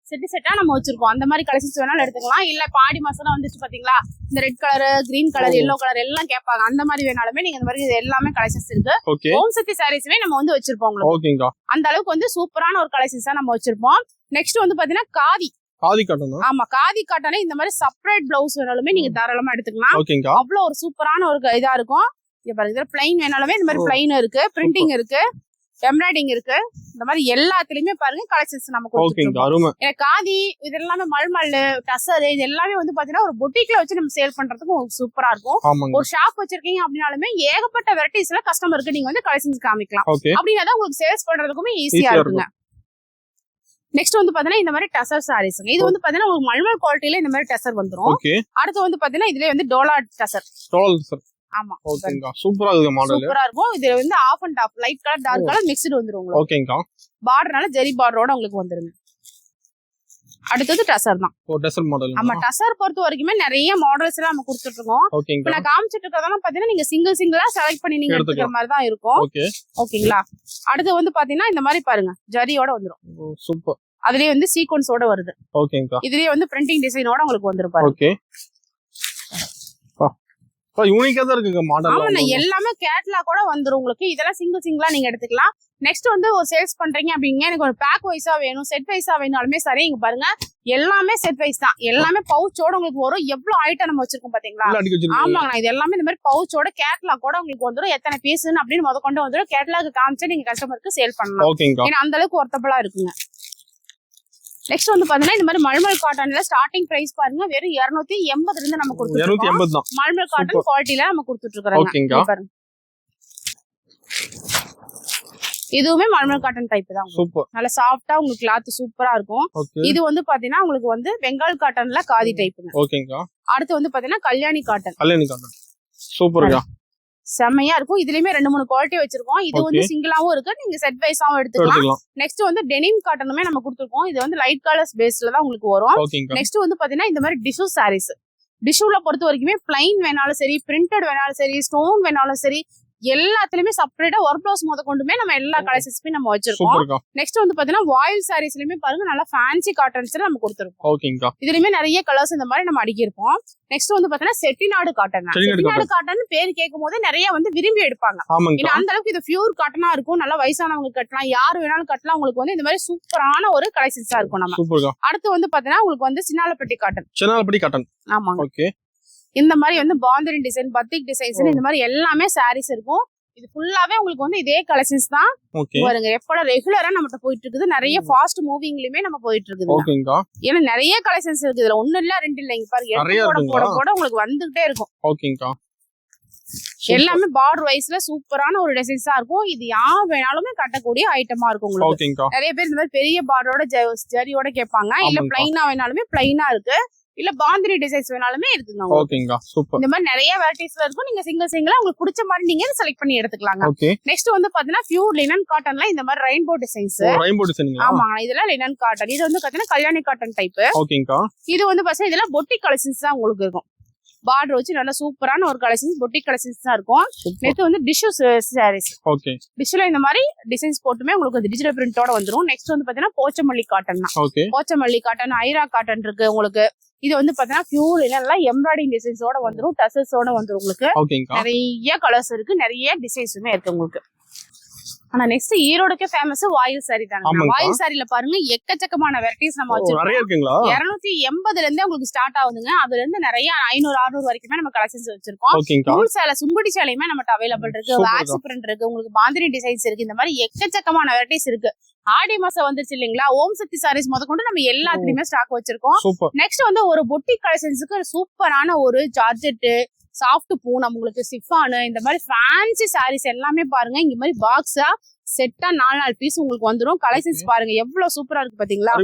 செட்டா நம்ம வச்சிருக்கோம். அந்த மாதிரி கலெக்ஷன்ஸ் வேணாலும் எடுத்துக்கலாம். இல்ல பாடி மாசம் வந்துச்சு பாத்தீங்களா, இந்த red colour, green colour, yellow colour எல்லாம் கேட்பாங்க. அந்த மாதிரி வேணாலுமே நீங்க இந்த மாதிரி இது எல்லாமே கலெக்ஷன்ஸ் இருக்கு. ஓம் சக்தி சாரீஸ்மே நம்ம வந்து வச்சிருப்போம் உங்களுக்கு. அந்த அளவுக்கு வந்து சூப்பரான ஒரு கலெக்ஷன்ஸா நம்ம வச்சிருப்போம். நெக்ஸ்ட் வந்து பாத்தீங்கன்னா காதி காட்டன். ஆமா, காதி காட்டனே இந்த மாதிரி செப்பரேட் பிளவுஸ் வேணாலுமே நீங்க தாராளமா எடுத்துக்கலாம். அவ்வளவு ஒரு சூப்பரான ஒரு இதா இருக்கும். இங்க பாருங்க, இதுல பிளைன் வேணாலுமே இந்த மாதிரி பிளைன் இருக்கு, பிரிண்டிங் இருக்கு, எம்ப்ராய்டிங் இருக்கு. இந்த மாதிரி எல்லாத்துலயுமே பாருங்க கலெக்ஷன்ஸ் நம்ம கொடுத்துருக்கோம். காதி இது எல்லாமே மல்மல், டசர் இது எல்லாமே வந்து பாத்தீங்கன்னா ஒரு பொட்டிக்ல வச்சு நம்ம சேல் பண்றதுக்கு சூப்பரா இருக்கும். ஒரு ஷாப் வச்சிருக்கீங்க அப்படின்னாலுமே ஏகப்பட்ட வெரைட்டிஸ்ல கஸ்டமருக்கு நீங்க வந்து கலெக்ஷன்ஸ் காமிக்கலாம். அப்படின்னா உங்களுக்கு சேல்ஸ் பண்றதுக்குமே ஈஸியா இருக்குங்க. நெக்ஸ்ட் வந்து பாத்தீங்கன்னா இந்த மாதிரி டசர் சாரீஸ். இது வந்து பாத்தீங்கன்னா ஒரு மல்மல் குவாலிட்டில இந்த மாதிரி டசர் வந்துரும். அடுத்து வந்து பாத்தீங்கன்னா இதுல வந்து டோலா டசர். ஆமா, சூப்பரா இருக்கு மாடல். சூப்பரா இருக்கும். இதுல வந்து half and half light colour dark colour mixed வந்துரும் உங்களுக்கு. ஓகேங்கா. பார்டர்னால ஜெரி பார்டரோட உங்களுக்கு வந்துருங்க. அடுத்தது டசர் தான். டசர் மாடல். ஆமா, டசர் பொறுத்த வரைக்குமே நிறைய மாடல்ஸ் எல்லாம் நம்ம கொடுத்துட்டு இருக்கோம். இப்போ நான் காமிச்சிட்டு இருக்கறதெல்லாம் பாத்தீங்கன்னா நீங்க சிங்கிளா செலக்ட் பண்ணி நீங்க எடுத்துக்கிற மாதிரி தான் இருக்கும். ஓகேங்களா. அடுத்து வந்து பாத்தீங்கன்னா இந்த மாதிரி பாருங்க ஜரியோட வந்துரும். சூப்பர். அதுலயே வந்து சீக்வென்ஸோட வருது. ஓகேங்கா. இதுலயே வந்து பிரிண்டிங் டிசைனோட உங்களுக்கு வந்துரும் பாருங்க. ஓகே. யூனிக்கா தான் இருக்குங்க மாடல். ஆமா, எல்லாமே கேட்லாக் கூட வந்துரும் உங்களுக்கு. இதெல்லாம் சிங்கிளா நீங்க எடுத்துக்கலாம். நெக்ஸ்ட் வந்து ஒரு சேல்ஸ் பண்றீங்க அப்படிங்க, எனக்கு ஒரு பேக் வைஸா வேணும், செட் வைஸா வேணாலுமே சரி. இங்க பாருங்க எல்லாமே செட் வைஸ் தான். எல்லாமே பவுச்சோட உங்களுக்கு வரும். எவ்வளவு ஐட்டம் நம்ம வச்சிருக்கோம் பாத்தீங்களா. ஆமாங்க, இது எல்லாமே இந்த மாதிரி பவுச்சோட கேட்லாக் கூட உங்களுக்கு வந்துரும். எத்தனை பீஸ் அப்படின்னு முத கொண்டு வந்துரும். கேட்லாக் காமிச்சு நீங்க கஸ்டமருக்கு சேல் பண்ணலாம். ஏன்னா அந்த அளவுக்கு ஒர்த்தபிளா இருக்குங்க. நெக்ஸ்ட் வந்து பாத்தீங்கன்னா இந்த மாதிரி மல்மல் காட்டன்ல ஸ்டார்டிங் பிரைஸ் பாருங்க வெறும் 280 இருந்து நம்ம கொடுத்துருக்கோம். மல்மல் காட்டன் குவாலிட்டில நம்ம கொடுத்துட்டு இருக்கோம். இதுவுமே மல்மல் காட்டன் டைப் தான். நல்ல சாஃப்டா உங்களுக்கு கிளாத் சூப்பரா இருக்கும். இது வந்து பாத்தீங்கன்னா உங்களுக்கு வந்து பெங்கால் காட்டன்ல காதி டைப்புங்க. அடுத்து வந்து பாத்தீங்கன்னா கல்யாணி காட்டன். சூப்பர்ங்க, செம்மையா இருக்கும். இதுலயுமே 2-3 குவாலிட்டி வச்சிருக்கோம். இது வந்து சிங்கிளாவும் இருக்கு, நீங்க செட் வைஸாவும் எடுத்துக்கலாம். நெக்ஸ்ட் வந்து டெனிம் காட்டனுமே நம்ம கொடுத்துருக்கோம். இது வந்து லைட் கலர்ஸ் பேஸ்ல தான் உங்களுக்கு வரும். நெக்ஸ்ட் வந்து பாத்தீங்கன்னா இந்த மாதிரி டிஷ்யூ சாரீஸ். டிஷ்யூல பொறுத்த வரைக்குமே பிளைன் வேணாலும் சரி, பிரிண்டட் வேணாலும் சரி, ஸ்டோன் வேணாலும் சரி, எல்லாத்துலயுமே செப்பரேட்டா ஒர்க் பிளவுஸ் முத கொண்டுமே நம்ம எல்லா கலெக்ஷன்ஸுமே நம்ம வச்சிருக்கோம். நெக்ஸ்ட் வந்து பாத்தீங்கன்னா வாயில் சாரீஸ்லயுமே பாருங்க நல்லா ஃபேன்சி காட்டன்ஸ் நம்ம கொடுத்துருக்கோம். இதுலயுமே நிறைய கலர்ஸ் இந்த மாதிரி நம்ம அடிக்கிருப்போம். நெக்ஸ்ட் வந்து பாத்தீங்கன்னா செட்டிநாடு காட்டன். செட்டிநாடு காட்டன் பேரு கேட்கும் போதே நிறைய வந்து விரும்பி எடுப்பாங்க. ஏன்னா அந்த அளவுக்கு இது பியூர் காட்டனா இருக்கும். நல்லா வயசானவங்க கட்டலாம், யாரு வேணாலும் கட்டலாம். உங்களுக்கு வந்து இந்த மாதிரி சூப்பரான ஒரு கலெக்ஷன்ஸா இருக்கும். நம்ம அடுத்து வந்து பாத்தீங்கன்னா உங்களுக்கு வந்து சின்னாலப்பட்டி காட்டன். ஆமாங்க. இந்த மாதிரி வந்து பாந்தினி டிசைன், பத்திக் டிசைன்ஸ் இந்த மாதிரி எல்லாமே சாரீஸ் இருக்கும். இது ஃபுல்லாவே உங்களுக்கு வந்து இதே கலெக்ஷன்ஸ் தான். பாருங்க எப்பட ரெகுலரா நம்மகிட்ட போயிட்டு இருக்குது. நிறைய ஃபாஸ்ட் மூவிங்லயுமே நம்ம போயிட்டு இருக்குது. ஏன்னா நிறைய கலெக்ஷன்ஸ் இருக்கு. இதுல ஒண்ணு இல்ல ரெண்டு இல்ல. இங்க பாருங்க போட உங்களுக்கு வந்துகிட்டே இருக்கும். எல்லாமே பார்டர் வைஸ்ல சூப்பரான ஒரு டிசைன்ஸா இருக்கும். இது யார் வேணாலுமே கட்டக்கூடிய ஐட்டமா இருக்கும் உங்களுக்கு. நிறைய பேர் இந்த மாதிரி பெரிய பார்டரோட ஜரியோட கேட்பாங்க. இல்ல பிளைனா வேணாலுமே பிளைனா இருக்கு, இல்ல பாந்தினி டிசைன்ஸ் வேணாலுமே இருக்குங்க. ஓகேங்க, சூப்பர். இந்த மாதிரி நிறைய வெரைட்டிஸ்ல இருக்கும். நீங்க சிங்கிளா உங்களுக்கு பிடிச்ச மாதிரி நீங்க செலக்ட் பண்ணி எடுத்துக்கலாங்க. நெக்ஸ்ட் வந்து பாத்தீங்கன்னா பியூர் லினன் காட்டன்ல இந்த மாதிரி ரெயின்போ டிசைன்ஸ். ஆமாங்க, இதெல்லாம் லினன் காட்டன். இது வந்து பாத்தீங்கன்னா கல்யாணி காட்டன் டைப். இது வந்து பாத்தீங்கன்னா இதெல்லாம் பொட்டிக் கலெக்ஷன்ஸ் தான் உங்களுக்கு இருக்கும். பார்டர் வச்சு நல்லா சூப்பரான ஒரு கலெக்ஷன்ஸ், பொட்டிக் கலெக்ஷன்ஸ் தான் இருக்கும். நெக்ஸ்ட் வந்து டிஷ்யூ சாரீஸ். டிஷ்யூல இந்த மாதிரி டிசைன்ஸ் போட்டுமே உங்களுக்கு டிஜிட்டல் பிரிண்டோட வந்துரும். நெக்ஸ்ட் வந்து பாத்தீங்கன்னா போச்சமல்லி காட்டன் தான். போச்சமல்லி காட்டன், ஐரா காட்டன் இருக்கு உங்களுக்கு. இது வந்து பாத்தீங்கன்னா பியூர் இல்ல எம்ப்ராய்டிங் டிசைன்ஸோட வந்துரும், டசல்ஸோட வந்துரும் உங்களுக்கு. நிறைய கலர்ஸ் இருக்கு, நிறைய டிசைன்ஸுமே இருக்கு உங்களுக்கு. ஆனா நெக்ஸ்ட் ஈரோடுக்கு ஃபேமஸ் வாயில் சாரி தாங்க. வாயில் சாரில பாருங்க எக்கச்சக்கமான வெரைட்டிஸ் நம்ம வச்சிருக்கோம். 280 இருந்தே உங்களுக்கு ஸ்டார்ட் ஆகுதுங்க. அதுல இருந்து நிறைய 500-600 வரைக்குமே நம்ம கலெக்ஷன்ஸ் வச்சிருக்கோம். நூல் சேலை, சுங்குடி சேலையுமே நம்ம அவைலபிள் இருக்கு. வாக்ஸ் பிரிண்ட் இருக்கு, உங்களுக்கு பாந்தினி டிசைன்ஸ் இருக்கு. இந்த மாதிரி எக்கச்சக்கமான வெரைட்டிஸ் இருக்கு. ஆடி மாசம் வந்துருச்சு இல்லீங்களா, ஓம் சக்தி சாரீஸ் முத கொண்டு நம்ம எல்லாத்துலயுமே ஸ்டாக் வச்சிருக்கோம். நெக்ஸ்ட் வந்து ஒரு பொட்டிக் கலெக்ஷன்ஸுக்கு சூப்பரான ஒரு ஜார்ஜெட், சாஃப்ட் பூனம், உங்களுக்கு சிஃபானு, இந்த மாதிரி ஃபேன்சி சாரீஸ் எல்லாமே பாருங்க. இங்க மாதிரி பாக்ஸா செட்டா 4 பீஸ் உங்களுக்கு வந்துரும். கலெக்ஷன்ஸ் பாருங்க எவ்வளவு சூப்பரா இருக்கு பாத்தீங்களா.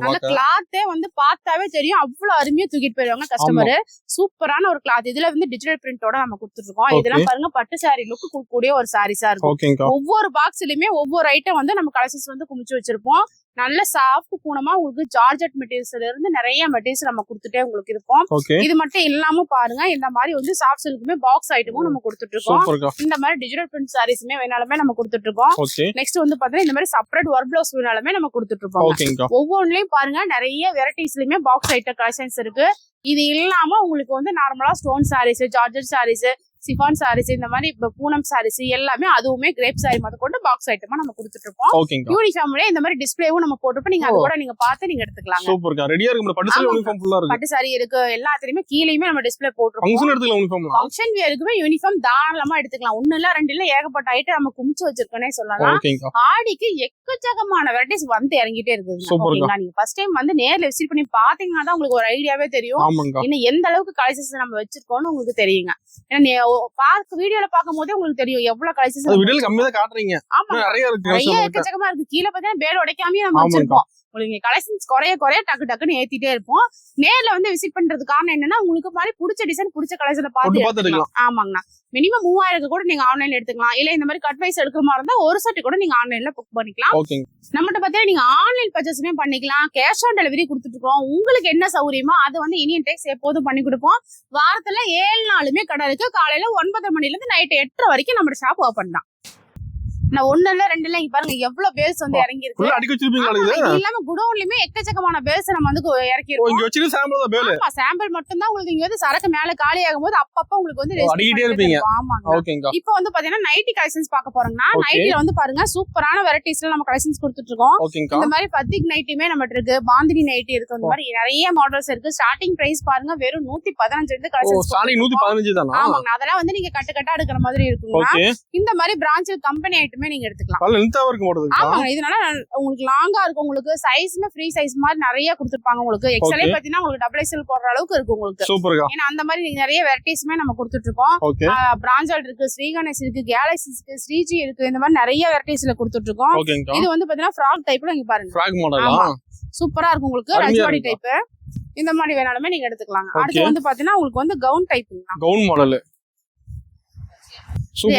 நல்ல கிளாத்தே வந்து பார்த்தாவே தெரியும், அவ்வளவு அருமையா தூக்கிட்டு போயிருவாங்க கஸ்டமர். சூப்பரான ஒரு கிளாத். இதுல வந்து டிஜிட்டல் பிரிண்டோட நம்ம கொடுத்துட்டு இருக்கோம். இதெல்லாம் பாருங்க பட்டு சாரி லுக் கூடிய ஒரு சாரீஸா இருக்கும். ஒவ்வொரு பாக்ஸ்லயுமே ஒவ்வொரு ஐட்டம் வந்து நம்ம கலெக்ஷன்ஸ் வந்து குமிச்சு வச்சிருப்போம். நல்ல சாஃப்ட் பூனமா உங்களுக்கு ஜார்ஜெட் மெட்டீரியல்ஸ்ல இருந்து நிறைய மெட்டீரியல்ஸ் நம்ம கொடுத்துட்டே உங்களுக்கு இருக்கும். இது மட்டும் இல்லாம பாருங்க இந்த மாதிரி வந்து சாஃப்ட் சில்க்குமே பாக்ஸ் ஐட்டமும் நம்ம கொடுத்துட்டு இருக்கோம். இந்த மாதிரி டிஜிட்டல் பிரிண்ட் சாரீஸ்மே வேணாலுமே நம்ம கொடுத்துட்டு இருக்கோம். நெக்ஸ்ட் வந்து பாத்தீங்கன்னா இந்த மாதிரி செப்பரேட் ஒர்க் பிளவுஸ் வேணாலுமே நம்ம கொடுத்துட்டு இருக்கோம். ஒவ்வொன்றுலயும் பாருங்க நிறைய வெரைட்டிஸ்லயுமே பாக்ஸ் ஐட்டம் கலெக்ஷன்ஸ் இருக்கு. இது இல்லாம உங்களுக்கு வந்து நார்மலா stone sarees, georgette sarees, chiffon sarees, இந்த மாதிரி பூனம் சாரீஸ் எல்லாமே அதுவுமே கிரேப் சாரி மொத்த கொண்டு பாக்ஸ் ஐட்டமா நம்ம கொடுத்துட்டு இருக்கோம். யூனிஃபார்ம்ல இந்த மாதிரி டிஸ்பிளேவும் நம்ம போட்டுப்போம். நீங்க அது கூட நீங்க பார்த்து நீங்க எடுத்துக்கலாம். சூப்பர்க்கா. ரெடியா இருக்கு. பட்டு சாரி யூனிஃபார்ம் ஃபுல்லா இருக்கு. பட்டு சாரி இருக்கு. எல்லாத்துலயுமே கீழேயுமே நம்ம டிஸ்பிளே போட்டுருக்கோம். ஃபங்க்ஷன் எடுத்துக்கலாம். யூனிஃபார்ம் ஃபங்க்ஷன் வியருக்குமே யூனிஃபார்ம் தாராளமா எடுத்துக்கலாம். ஒண்ணு இல்ல ரெண்டு இல்ல ஏகப்பட்ட ஐட்டம் நம்ம குமிச்சு வச்சிருக்கோனே சொல்லலாம். ஆடிக்கு எக்கச்சக்கமான வெரைட்டிஸ் வந்து இறங்கிட்டே இருக்குது. ஓகேங்களா? நீங்க ஃபர்ஸ்ட் டைம் வந்து நேர்ல விசிட் பண்ணி பாத்தீங்கன்னா தான் உங்களுக்கு ஒரு ஐடியாவே தெரியும். இன்னும் எந்த அளவுக்கு கலெக்ஷன்ஸ் நம்ம வச்சிருக்கோம்னு உங்களுக்கு தெரியுங்க. ஏன்னா வீடியோல பாக்கும் போதே உங்களுக்கு தெரியும் எவ்வளவு கலெக்ஷன்ஸ். வீடியோல கம்மியா தான் காட்டுறீங்க. நிறைய எக்கச்சக்கமா இருக்கு. கீழே பாத்தீங்கன்னா பேர் உடைக்காமயே நம்ம வச்சிருக்கோம். உங்களுக்கு கலெக்ஷன்ஸ் குறைய டக்கு டக்குன்னு ஏத்திட்டே இருப்போம். நேர்ல வந்து விசிட் பண்றது காரணம் என்னன்னா உங்களுக்கு மாதிரி பிடிச்ச டிசைன் பிடிச்ச கலெக்ஷனை பார்த்து. ஆமாங்கண்ணா. மினிமம் 3000 கூட நீங்க ஆன்லைன்ல எடுத்துக்கலாம். இல்ல இந்த மாதிரி கட் வைஸ் எடுக்கிற மாதிரி இருந்தா ஒரு செட் கூட நீங்க ஆன்லைன்ல புக் பண்ணிக்கலாம். நம்மகிட்ட பாத்தீங்கன்னா நீங்க ஆன்லைன் பர்ச்சேஸுமே பண்ணிக்கலாம். கேஷ் ஆன் டெலிவரி கொடுத்துட்டு இருக்கோம். உங்களுக்கு என்ன சௌகரியமோ அது வந்து இனியன் டேக்ஸ் எப்போதும் பண்ணி கொடுப்போம். வாரத்துல 7 நாளுமே கடை இருக்கு. காலையில 9 மணில இருந்து நைட் 8 வரைக்கும் நம்ம ஷாப் ஓபன் தான். நான் ஒண்ணு இல்ல ரெண்டு இல்ல இங்க பாருங்க எவ்வளவு பேல்ஸ் வந்து இறங்கி இருக்கு. இல்லாம குடோன்லயுமே எக்கச்சக்கமான பேல்ஸ் நம்ம வந்து இறக்கி இருக்கோம். சாம்பிள் மட்டும் தான் உங்களுக்கு இங்க வந்து சரக்கு மேல காலி ஆகும் போது அப்பப்ப உங்களுக்கு வந்து இப்ப வந்து பாத்தீங்கன்னா நைட்டி கலெக்ஷன்ஸ் பாக்க போறோம்னா நைட்டில வந்து பாருங்க சூப்பரான வெரைட்டிஸ்ல நம்ம கலெக்ஷன்ஸ் கொடுத்துட்டு இருக்கோம். இந்த மாதிரி பத்திக் நைட்டியுமே நம்ம இருக்கு. பாந்தினி நைட்டி இருக்கு. இந்த மாதிரி நிறைய மாடல்ஸ் இருக்கு. ஸ்டார்டிங் பிரைஸ் பாருங்க வெறும் 115 இருந்து கலெக்ஷன்ஸ். ஆமாங்க. அதெல்லாம் வந்து நீங்க கட்டு கட்டா எடுக்கிற மாதிரி இருக்குங்க. இந்த மாதிரி பிரான்ச்சில் கம்பெனி ஐட்டம் நீங்க எடுத்துக்கலாம். ஆமாங்க. இதனால உங்களுக்கு லாங்கா இருக்கும். உங்களுக்கு சைஸ்மே ஃப்ரீ சைஸ் மாதிரி நிறைய கொடுத்துருப்பாங்க. உங்களுக்கு எக்ஸ்எல்ஏ பாத்தீங்கன்னா உங்களுக்கு டபுள் எக்ஸ்எல் போடுற அளவுக்கு இருக்கு உங்களுக்கு. ஏன்னா அந்த மாதிரி நீங்க நிறைய வெரைட்டிஸ்மே நம்ம கொடுத்துட்டு இருக்கோம். பிராஞ்சல் இருக்கு, ஸ்ரீகணேஷ் இருக்கு, கேலக்ஸி இருக்கு, ஸ்ரீஜி இருக்கு. இந்த மாதிரி நிறைய வெரைட்டிஸ்ல கொடுத்துட்டு இருக்கோம். இது வந்து பாத்தீங்கன்னா ஃப்ராக் டைப்ல இங்க பாருங்க. சூப்பரா இருக்கும் உங்களுக்கு. ரஜ்வாடி டைப் இந்த மாதிரி வேணாலுமே நீங்க எடுத்துக்கலாம். அடுத்து வந்து பாத்தீங்கன்னா உங்களுக்கு வந்து gown type. Gown model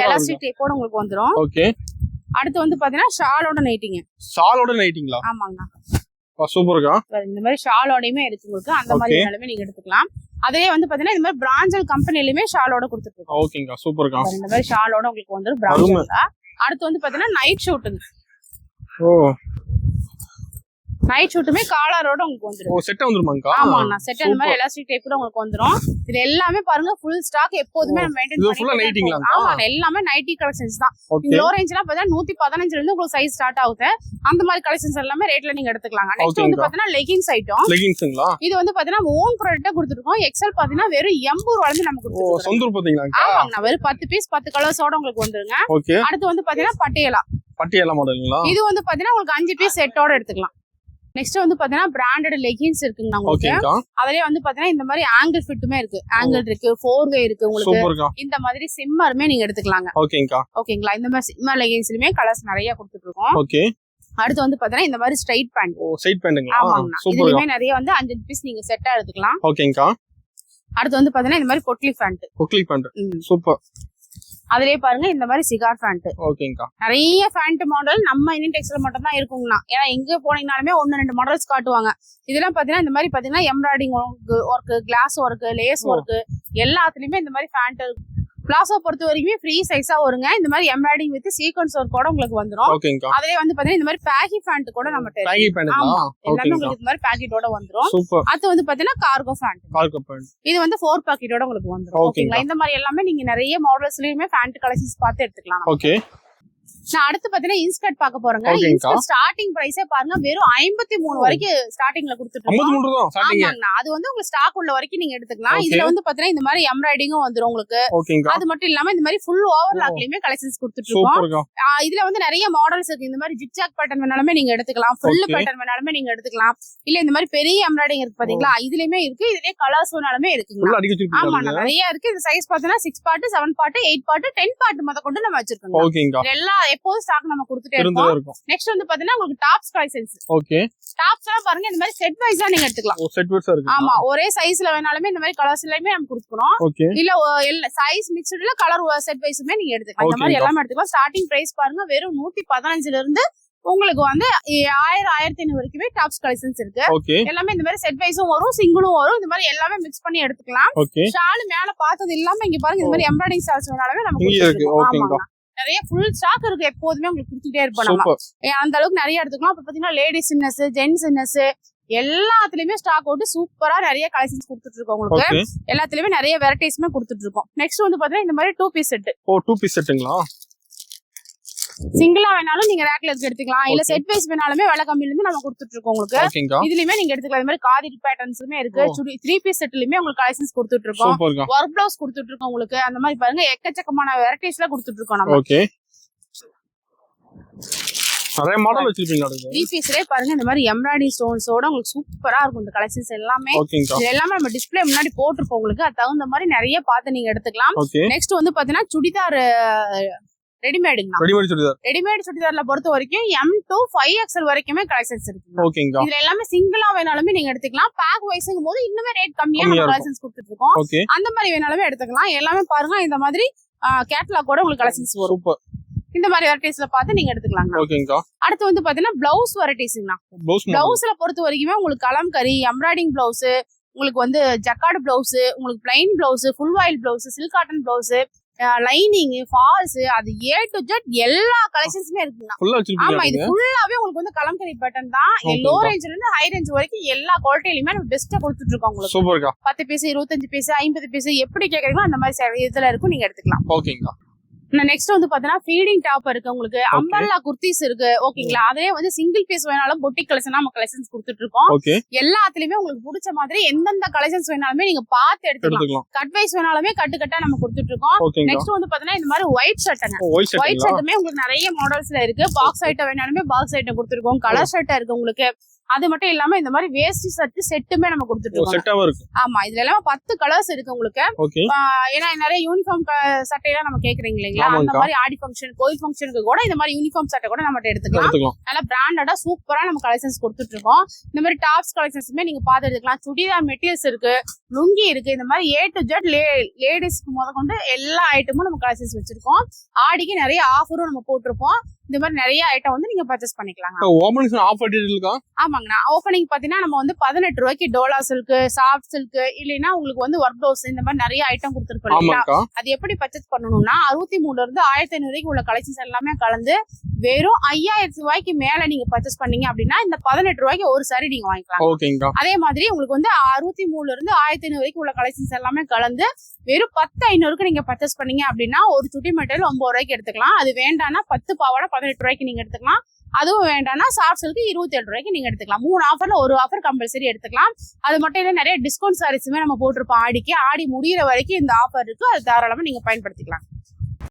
elastic டைப்போட உங்களுக்கு வந்துரும். ஓகே. அடுத்து வந்து பாத்தீங்கன்னா ஷாலோட நைட்டிங்க. ஷாலோட நைட்டிங்களா? ஆமாங்க. சூப்பர்க்கா. இந்த மாதிரி ஷாலோடயுமே இருக்கு உங்களுக்கு. அந்த மாதிரி வேணாலுமே நீங்க எடுத்துக்கலாம். அதே வந்து பாத்தீங்கன்னா இந்த மாதிரி பிராஞ்சல் கம்பெனிலயுமே ஷாலோட கொடுத்துட்டு இருக்கோம். ஓகேங்க. சூப்பர்க்கா. இந்த மாதிரி ஷாலோட உங்களுக்கு வந்துரும் பிராஞ்சல்ல. அடுத்து வந்து பாத்தீங்கன்னா நைட் ஷூட்டுங்க. நைட் ஷூட்டுமே காலரோட உங்களுக்கு வந்துரும். செட் வந்துருமாங்கா? ஆமாண்ணா. செட் அந்த மாதிரி எலாஸ்டிக் டைப் கூட உங்களுக்கு வந்துரும். இது எல்லாமே பாருங்க ஃபுல் ஸ்டாக் எப்போதுமே நம்ம மெயின்டைன் பண்ணிட்டு. ஆமா எல்லாமே நைட்டி கலெக்ஷன்ஸ் தான். லோ ரேஞ்ச்ல பாத்தீங்கன்னா 115 இருந்து உங்களுக்கு சைஸ் ஸ்டார்ட் ஆகுது. அந்த மாதிரி கலெக்ஷன்ஸ் எல்லாமே ரேட்ல நீங்க எடுத்துக்கலாம். நெக்ஸ்ட் வந்து பாத்தீங்கன்னா லெகிங்ஸ் ஐட்டம். லெகிங்ஸ்ங்களா? இது வந்து பாத்தீங்கன்னா ஓன் ப்ராடக்ட்டா கொடுத்துருக்கோம். எக்ஸ்எல் பாத்தீங்கன்னா வெறும் 80 ரூபாயில இருந்து நம்ம கொடுத்துருக்கோம். சொந்தூர் பாத்தீங்களா? ஆமாண்ணா. வெறும் 10 பீஸ் 10 கலர்ஸோட உங்களுக்கு வந்துருங்க. அடுத்து வந்து பாத்தீங்கன்னா பட்டியலா மாடலுங்களா? இது வந்து பாத்தீங்கன்னா உங்களுக்கு 5 பீஸ் செட்டோட எடுத்துக்கலாம். நெக்ஸ்ட் வந்து பாத்தீங்கன்னா பிராண்டட் லெகின்ஸ் இருக்குங்க உங்களுக்கு. அதுலயே வந்து பாத்தீங்கன்னா இந்த மாதிரி ஆங்கிள் ஃபிட்டுமே இருக்கு. ஆங்கிள் இருக்கு, 4-வே இருக்கு உங்களுக்கு. இந்த மாதிரி சிம்மருமே நீங்க எடுத்துக்கலாங்க. ஓகேங்களா? இந்த மாதிரி சிம்மர் லெகின்ஸ்லயுமே கலர்ஸ் நிறைய கொடுத்துட்டு இருக்கோம். அடுத்து வந்து பாத்தீங்கன்னா இந்த மாதிரி ஸ்ட்ரைட் பேண்ட். ஸ்ட்ரைட் பேண்ட்ங்களா? ஆமாங்க. இதுலயுமே நிறைய வந்து 5 பீஸ் நீங்க செட்டா எடுத்துக்கலாம். ஓகேங்கா. அடுத்து வந்து பாத்தீங்கன்னா இந்த மாதிரி பொட்லி பேண்ட். சூப்பர். அதுலயே பாருங்க இந்த மாதிரி சிகார் பேண்ட். ஓகேங்கா. நிறைய பேண்ட் மாடல் நம்ம இந்தியன் டெக்ஸ்டைல் மட்டும் தான் இருக்குங்கண்ணா. ஏன்னா எங்க போனீங்கனாலுமே 1-2 மாடல்ஸ் காட்டுவாங்க. இதெல்லாம் பாத்தீங்கன்னா இந்த மாதிரி பாத்தீங்கன்னா embroidery work, glass work, lace work எல்லாத்துலயுமே இந்த மாதிரி பேண்ட். பிளாசோ பொறுத்த வரைக்குமே ஃப்ரீ சைஸா வருங்க. இந்த மாதிரி எம்ப்ராய்டிங் வித் சீக்வென்ஸ் ஒர்க் கூட உங்களுக்கு வந்துரும். அதுலயே வந்து பாத்தீங்கன்னா இந்த மாதிரி பேகி பேண்ட் கூட நம்ம எல்லாமே உங்களுக்கு இந்த மாதிரி பேக்கெட்டோட வந்துரும். அது வந்து பாத்தீங்கன்னா கார்கோ பேண்ட். இது வந்து 4 பாக்கெட்டோட உங்களுக்கு வந்துரும். ஓகேங்களா? இந்த மாதிரி எல்லாமே நீங்க நிறைய மாடல்ஸ்லயுமே பேண்ட் கலெக்ஷன்ஸ் பார்த்து எடுத்துக்கலாம். ஓகே. நான் அடுத்து பாத்தீங்கன்னா இன்ஸ்கர்ட் பாக்க போறேங்க. இன்ஸ்கர்ட் ஸ்டார்டிங் பிரைஸே பாருங்க வெறும் 53 வரைக்கும் ஸ்டார்டிங்ல கொடுத்துட்டு இருக்கோம். ஆமாங்க. அது வந்து உங்களுக்கு ஸ்டாக் உள்ள வரைக்கும் நீங்க எடுத்துக்கலாம். இதுல வந்து பாத்தீங்கன்னா இந்த மாதிரி எம்ப்ராய்டிங்கும் வந்துரும் உங்களுக்கு. அது மட்டும் இல்லாம இந்த மாதிரி ஃபுல் ஓவர்லாக்லயுமே கலெக்ஷன்ஸ் கொடுத்துட்டு இருக்கோம். இதுல வந்து நிறைய மாடல்ஸ் இருக்கு. இந்த மாதிரி ஜிக்ஜாக் பேட்டர்ன் வேணாலுமே நீங்க எடுத்துக்கலாம். ஃபுல் பேட்டர்ன் வேணாலுமே நீங்க எடுத்துக்கலாம். இல்ல இந்த மாதிரி பெரிய எம்ப்ராய்டிங் இருக்கு பாத்தீங்களா? இதுலயுமே இருக்கு. இதுலயே கலர்ஸ் வேணாலுமே இருக்குங்க. ஆமா நிறைய இருக்கு. இந்த சைஸ் பாத்தீங்கன்னா 6 பார்ட், 7 பார்ட், 8 பார்ட், 10 பார்ட் மொத கொண்டு நம்ம வச்சிருக்கோம். எல்லா எப்போதும் ஸ்டாக் நம்ம கொடுத்துட்டே இருக்கோம். நெக்ஸ்ட் வந்து பாத்தீங்கன்னா உங்களுக்கு டாப்ஸ் கலெக்ஷன்ஸ். ஓகே. டாப்ஸ் எல்லாம் பாருங்க இந்த மாதிரி செட் வைஸா நீங்க எடுத்துக்கலாம். செட் வைஸா இருக்கு. ஆமா. ஒரே சைஸ்ல வேணாலுமே இந்த மாதிரி கலர்ஸ்லயுமே நம்ம கொடுத்துறோம். இல்ல சைஸ் மிக்ஸ்டுல கலர் செட் வைஸுமே நீங்க எடுத்துக்கலாம். இந்த மாதிரி எல்லாமே எடுத்துக்கலாம். ஸ்டார்டிங் பிரைஸ் பாருங்க வெறும் 115ல இருந்து உங்களுக்கு வந்து 1000 1500 வரைக்குமே டாப்ஸ் கலெக்ஷன்ஸ் இருக்கு. ஓகே. எல்லாமே இந்த மாதிரி செட் வைஸும் வரும், சிங்கிளும் வரும். இந்த மாதிரி எல்லாமே மிக்ஸ் பண்ணி எடுத்துக்கலாம். ஓகே. ஷால் மேல பார்த்தது இல்லாம இங்க பாருங்க இந்த மாதிரி எம்ப்ராய்டிங் ஷால்ஸ் வேணாலுமே நமக்கு இருக்கு. ஓகேங்க. நிறைய ஃபுல் ஸ்டாக் இருக்கு, எப்போதுமே உங்களுக்கு கொடுத்துட்டே இருப்போம் நம்ம. அந்த அளவுக்கு நிறைய எடுத்துக்கலாம். அப்ப பாத்தீங்கன்னா லேடிஸ் இன்னஸ், ஜென்ஸ் இன்னஸ் எல்லாத்துலயுமே ஸ்டாக் அவுட் சூப்பரா நிறைய கலெக்ஷன்ஸ் கொடுத்துட்டு இருக்கோம் உங்களுக்கு. எல்லாத்துலயுமே நிறைய வெரைட்டிஸ்மே கொடுத்துட்டு இருக்கோம். நெக்ஸ்ட் வந்து பாத்தீங்கன்னா இந்த மாதிரி 2 பீஸ் செட். ஓ 2 பீஸ் செட்டுங்களா? சிங்கிளா வேணாலும் நீங்க ரேக்ல எடுத்துக்கலாம், இல்ல செட் வைஸ் வேணாலுமே விலை கம்மியில இருந்து நம்ம கொடுத்துட்டு இருக்கோம் உங்களுக்கு. இதுலயுமே நீங்க எடுத்துக்கலாம். இந்த மாதிரி காதி பேட்டர்ன்ஸ்மே இருக்கு. 3 பீஸ் செட்லயுமே உங்களுக்கு கலெக்ஷன்ஸ் கொடுத்துட்டு இருக்கோம். ஒர்க் பிளவுஸ் கொடுத்துட்டு இருக்கோம் உங்களுக்கு. அந்த மாதிரி பாருங்க எக்கச்சக்கமான வெரைட்டிஸ்ல கொடுத்துட்டு இருக்கோம் நம்ம. ஓகே. நிறைய மாடல் வச்சிருப்பீங்க. 3 பீஸ்லயே பாருங்க இந்த மாதிரி எம்ப்ராய்டிங் ஸ்டோன்ஸோட உங்களுக்கு சூப்பரா இருக்கும் இந்த கலெக்ஷன்ஸ் எல்லாமே. எல்லாமே நம்ம டிஸ்ப்ளே முன்னாடி போட்டுருப்போம் உங்களுக்கு. அது தகுந்த மாதிரி நிறைய பார்த்து நீங்க எடுத்துக்கலாம். நெக்ஸ்ட் வந்து பாத்தீங்கன்னா சுடிதார் ரெடிமேட் சுடிதார்ல பொறுத்த வரைக்கும் M to 5XL வரைக்குமே கலெக்ஷன்ஸ் இருக்கு. இதுல எல்லாமே சிங்கிளா வேணாலுமே நீங்க எடுத்துக்கலாம். பேக் வைஸ்ங்கும் போது இன்னுமே ரேட் கம்மியா நம்ம கலெக்ஷன்ஸ் கொடுத்துட்டு இருக்கோம். அந்த மாதிரி வேணாலுமே எடுத்துக்கலாம். எல்லாமே பாருங்க இந்த மாதிரி கேட்டலாக் கூட உங்களுக்கு கலெக்ஷன்ஸ் வரும். இந்த மாதிரி வெரைட்டிஸ்ல பார்த்து நீங்க எடுத்துக்கலாம். அடுத்து வந்து பாத்தீங்கன்னா பிளவுஸ் வெரைட்டிஸ்ங்கண்ணா. பிளவுஸ்ல பொறுத்த வரைக்குமே உங்களுக்கு கலம்கரி, எம்ப்ராய்டிங் பிளவுஸ், உங்களுக்கு வந்து ஜக்கார்டு பிளவுஸ், உங்களுக்கு plain blouse, full voile blouse, silk cotton blouse, lining, falls, அது A to Z எல்லா கலெக்ஷன்ஸுமே இருக்குங்க. ஆமா, இது ஃபுல்லாவே உங்களுக்கு வந்து கலம்கரி பேட்டர்ன் தான். லோ ரேஞ்ச்ல இருந்து ஹை ரேஞ்ச் வரைக்கும் எல்லா குவாலிட்டிலயுமே நம்ம பெஸ்ட்டா கொடுத்துட்டு இருக்கோம் உங்களுக்கு. சூப்பர்க்கா. 10 பீஸ், 25 பீஸ், 50 பீஸ் எப்படி கேக்குறீங்களோ அந்த மாதிரி இதுல இருக்கும், நீங்க எடுத்துக்கலாம். ஓகேங்களா. நெக்ஸ்ட் வந்து பாத்தீங்கன்னா ஃபீடிங் டாப் இருக்கு உங்களுக்கு. அம்பர்லா குர்த்திஸ் இருக்கு. ஓகேங்களா. அதே வந்து சிங்கிள் பீஸ் வேணாலும் பொட்டிக் கலெக்ஷன் நம்ம கலெக்ஷன்ஸ் கொடுத்துட்டு இருக்கோம். எல்லாத்துலயுமே உங்களுக்கு பிடிச்ச மாதிரி எந்தெந்த கலெக்ஷன்ஸ் வேணாலுமே நீங்க பார்த்து எடுத்துக்கலாம். கட் வைஸ் வேணாலுமே கட்டா நம்ம கொடுத்துட்டு இருக்கோம். நெக்ஸ்ட் வந்து பாத்தீங்கன்னா இந்த மாதிரி ஒயிட் ஷர்ட்டுங்க. ஒயிட் ஷர்ட்டுமே உங்களுக்கு நிறைய மாடல்ஸ்ல இருக்கு. பாக்ஸ் ஐட்டம் வேணாலுமே பாக்ஸ் ஐட்டம் கொடுத்துருக்கோம். கலர் ஷர்ட்டா இருக்கு உங்களுக்கு. அது மட்டும் இல்லாம இந்த மாதிரி வேஸ்ட் ஷர்ட் செட்டுமே நம்ம கொடுத்துட்டு இருக்கோம். ஆமா, இதுல எல்லாம் 10 கலர்ஸ் இருக்கு உங்களுக்கு. ஏன்னா நிறைய யூனிஃபார்ம் சட்டையெல்லாம் நம்ம கேக்குறீங்க இல்லைங்களா, அந்த மாதிரி ஆடி ஃபங்க்ஷன், கோயில் ஃபங்க்ஷனுக்கு கூட இந்த மாதிரி யூனிஃபார்ம் சட்டை கூட நம்ம எடுத்துக்கலாம். நல்லா பிராண்டடா சூப்பரா நம்ம கலெக்ஷன்ஸ் கொடுத்துட்டு இருக்கோம். இந்த மாதிரி டாப்ஸ் கலெக்ஷன்ஸுமே நீங்க பாத்து எடுத்துக்கலாம். சுடிதார் மெட்டீரியல்ஸ் இருக்கு, லுங்கி இருக்கு. இந்த மாதிரி A to Z லேடிஸ்க்கு முதற்கொண்டு எல்லா ஐட்டமும் நம்ம கலெக்ஷன்ஸ் வச்சிருக்கோம். ஆடிக்கு நிறைய ஆஃபரும் நம்ம போட்டிருப்போம். இந்த மாதிரி நிறைய ஐட்டம் வந்து நீங்க பர்ச்சேஸ் பண்ணிக்கலாம். ஆமாங்கண்ணா. ஓப்பனிங் பாத்தீங்கன்னா நம்ம வந்து 18 ரூபாய்க்கு டோலா சில்க், சாஃப்ட் சில்க், இல்லைன்னா உங்களுக்கு வந்து ஒர்க் பிளவுஸ், இந்த மாதிரி நிறைய ஐட்டம் கொடுத்துருக்கோம். அது எப்படி பர்ச்சேஸ் பண்ணணும்னா 63 இருந்து 1500 வரைக்கும் உள்ள கலெக்ஷன்ஸ் எல்லாமே கலந்து வெறும் 5000 ரூபாய்க்கு மேல நீங்க பர்ச்சேஸ் பண்ணீங்க அப்படின்னா இந்த 18 ரூபாய்க்கு ஒரு சாரி நீங்க வாங்கிக்கலாம். அதே மாதிரி உங்களுக்கு வந்து 63 இருந்து 1500 வரைக்கும் உள்ள கலெக்ஷன்ஸ் எல்லாமே கலந்து வெறும் 10,500க்கு நீங்க பர்ச்சேஸ் பண்ணீங்க அப்படின்னா ஒரு சுட்டி மெட்டீரியல் 9 ரூபாய்க்கு எடுத்துக்கலாம். அது வேண்டாம்னா 10 பாவாடை 18 ரூபாய்க்கு நீங்க எடுத்துக்கலாம். அதுவும் வேண்டாம்னா சாஃப்ட் சில்க் 27 ரூபாய்க்கு நீங்க எடுத்துக்கலாம். 3 ஆஃபர்ல ஒரு ஆஃபர் கம்பல்சரி எடுத்துக்கலாம். அது மட்டும் இல்ல நிறைய டிஸ்கவுண்ட் சாரீஸுமே நம்ம போட்டிருப்போம். ஆடி முடியிற வரைக்கும் இந்த ஆஃபர் இருக்கு. அது தாராளமா நீங்க பயன்படுத்திக்கலாம்.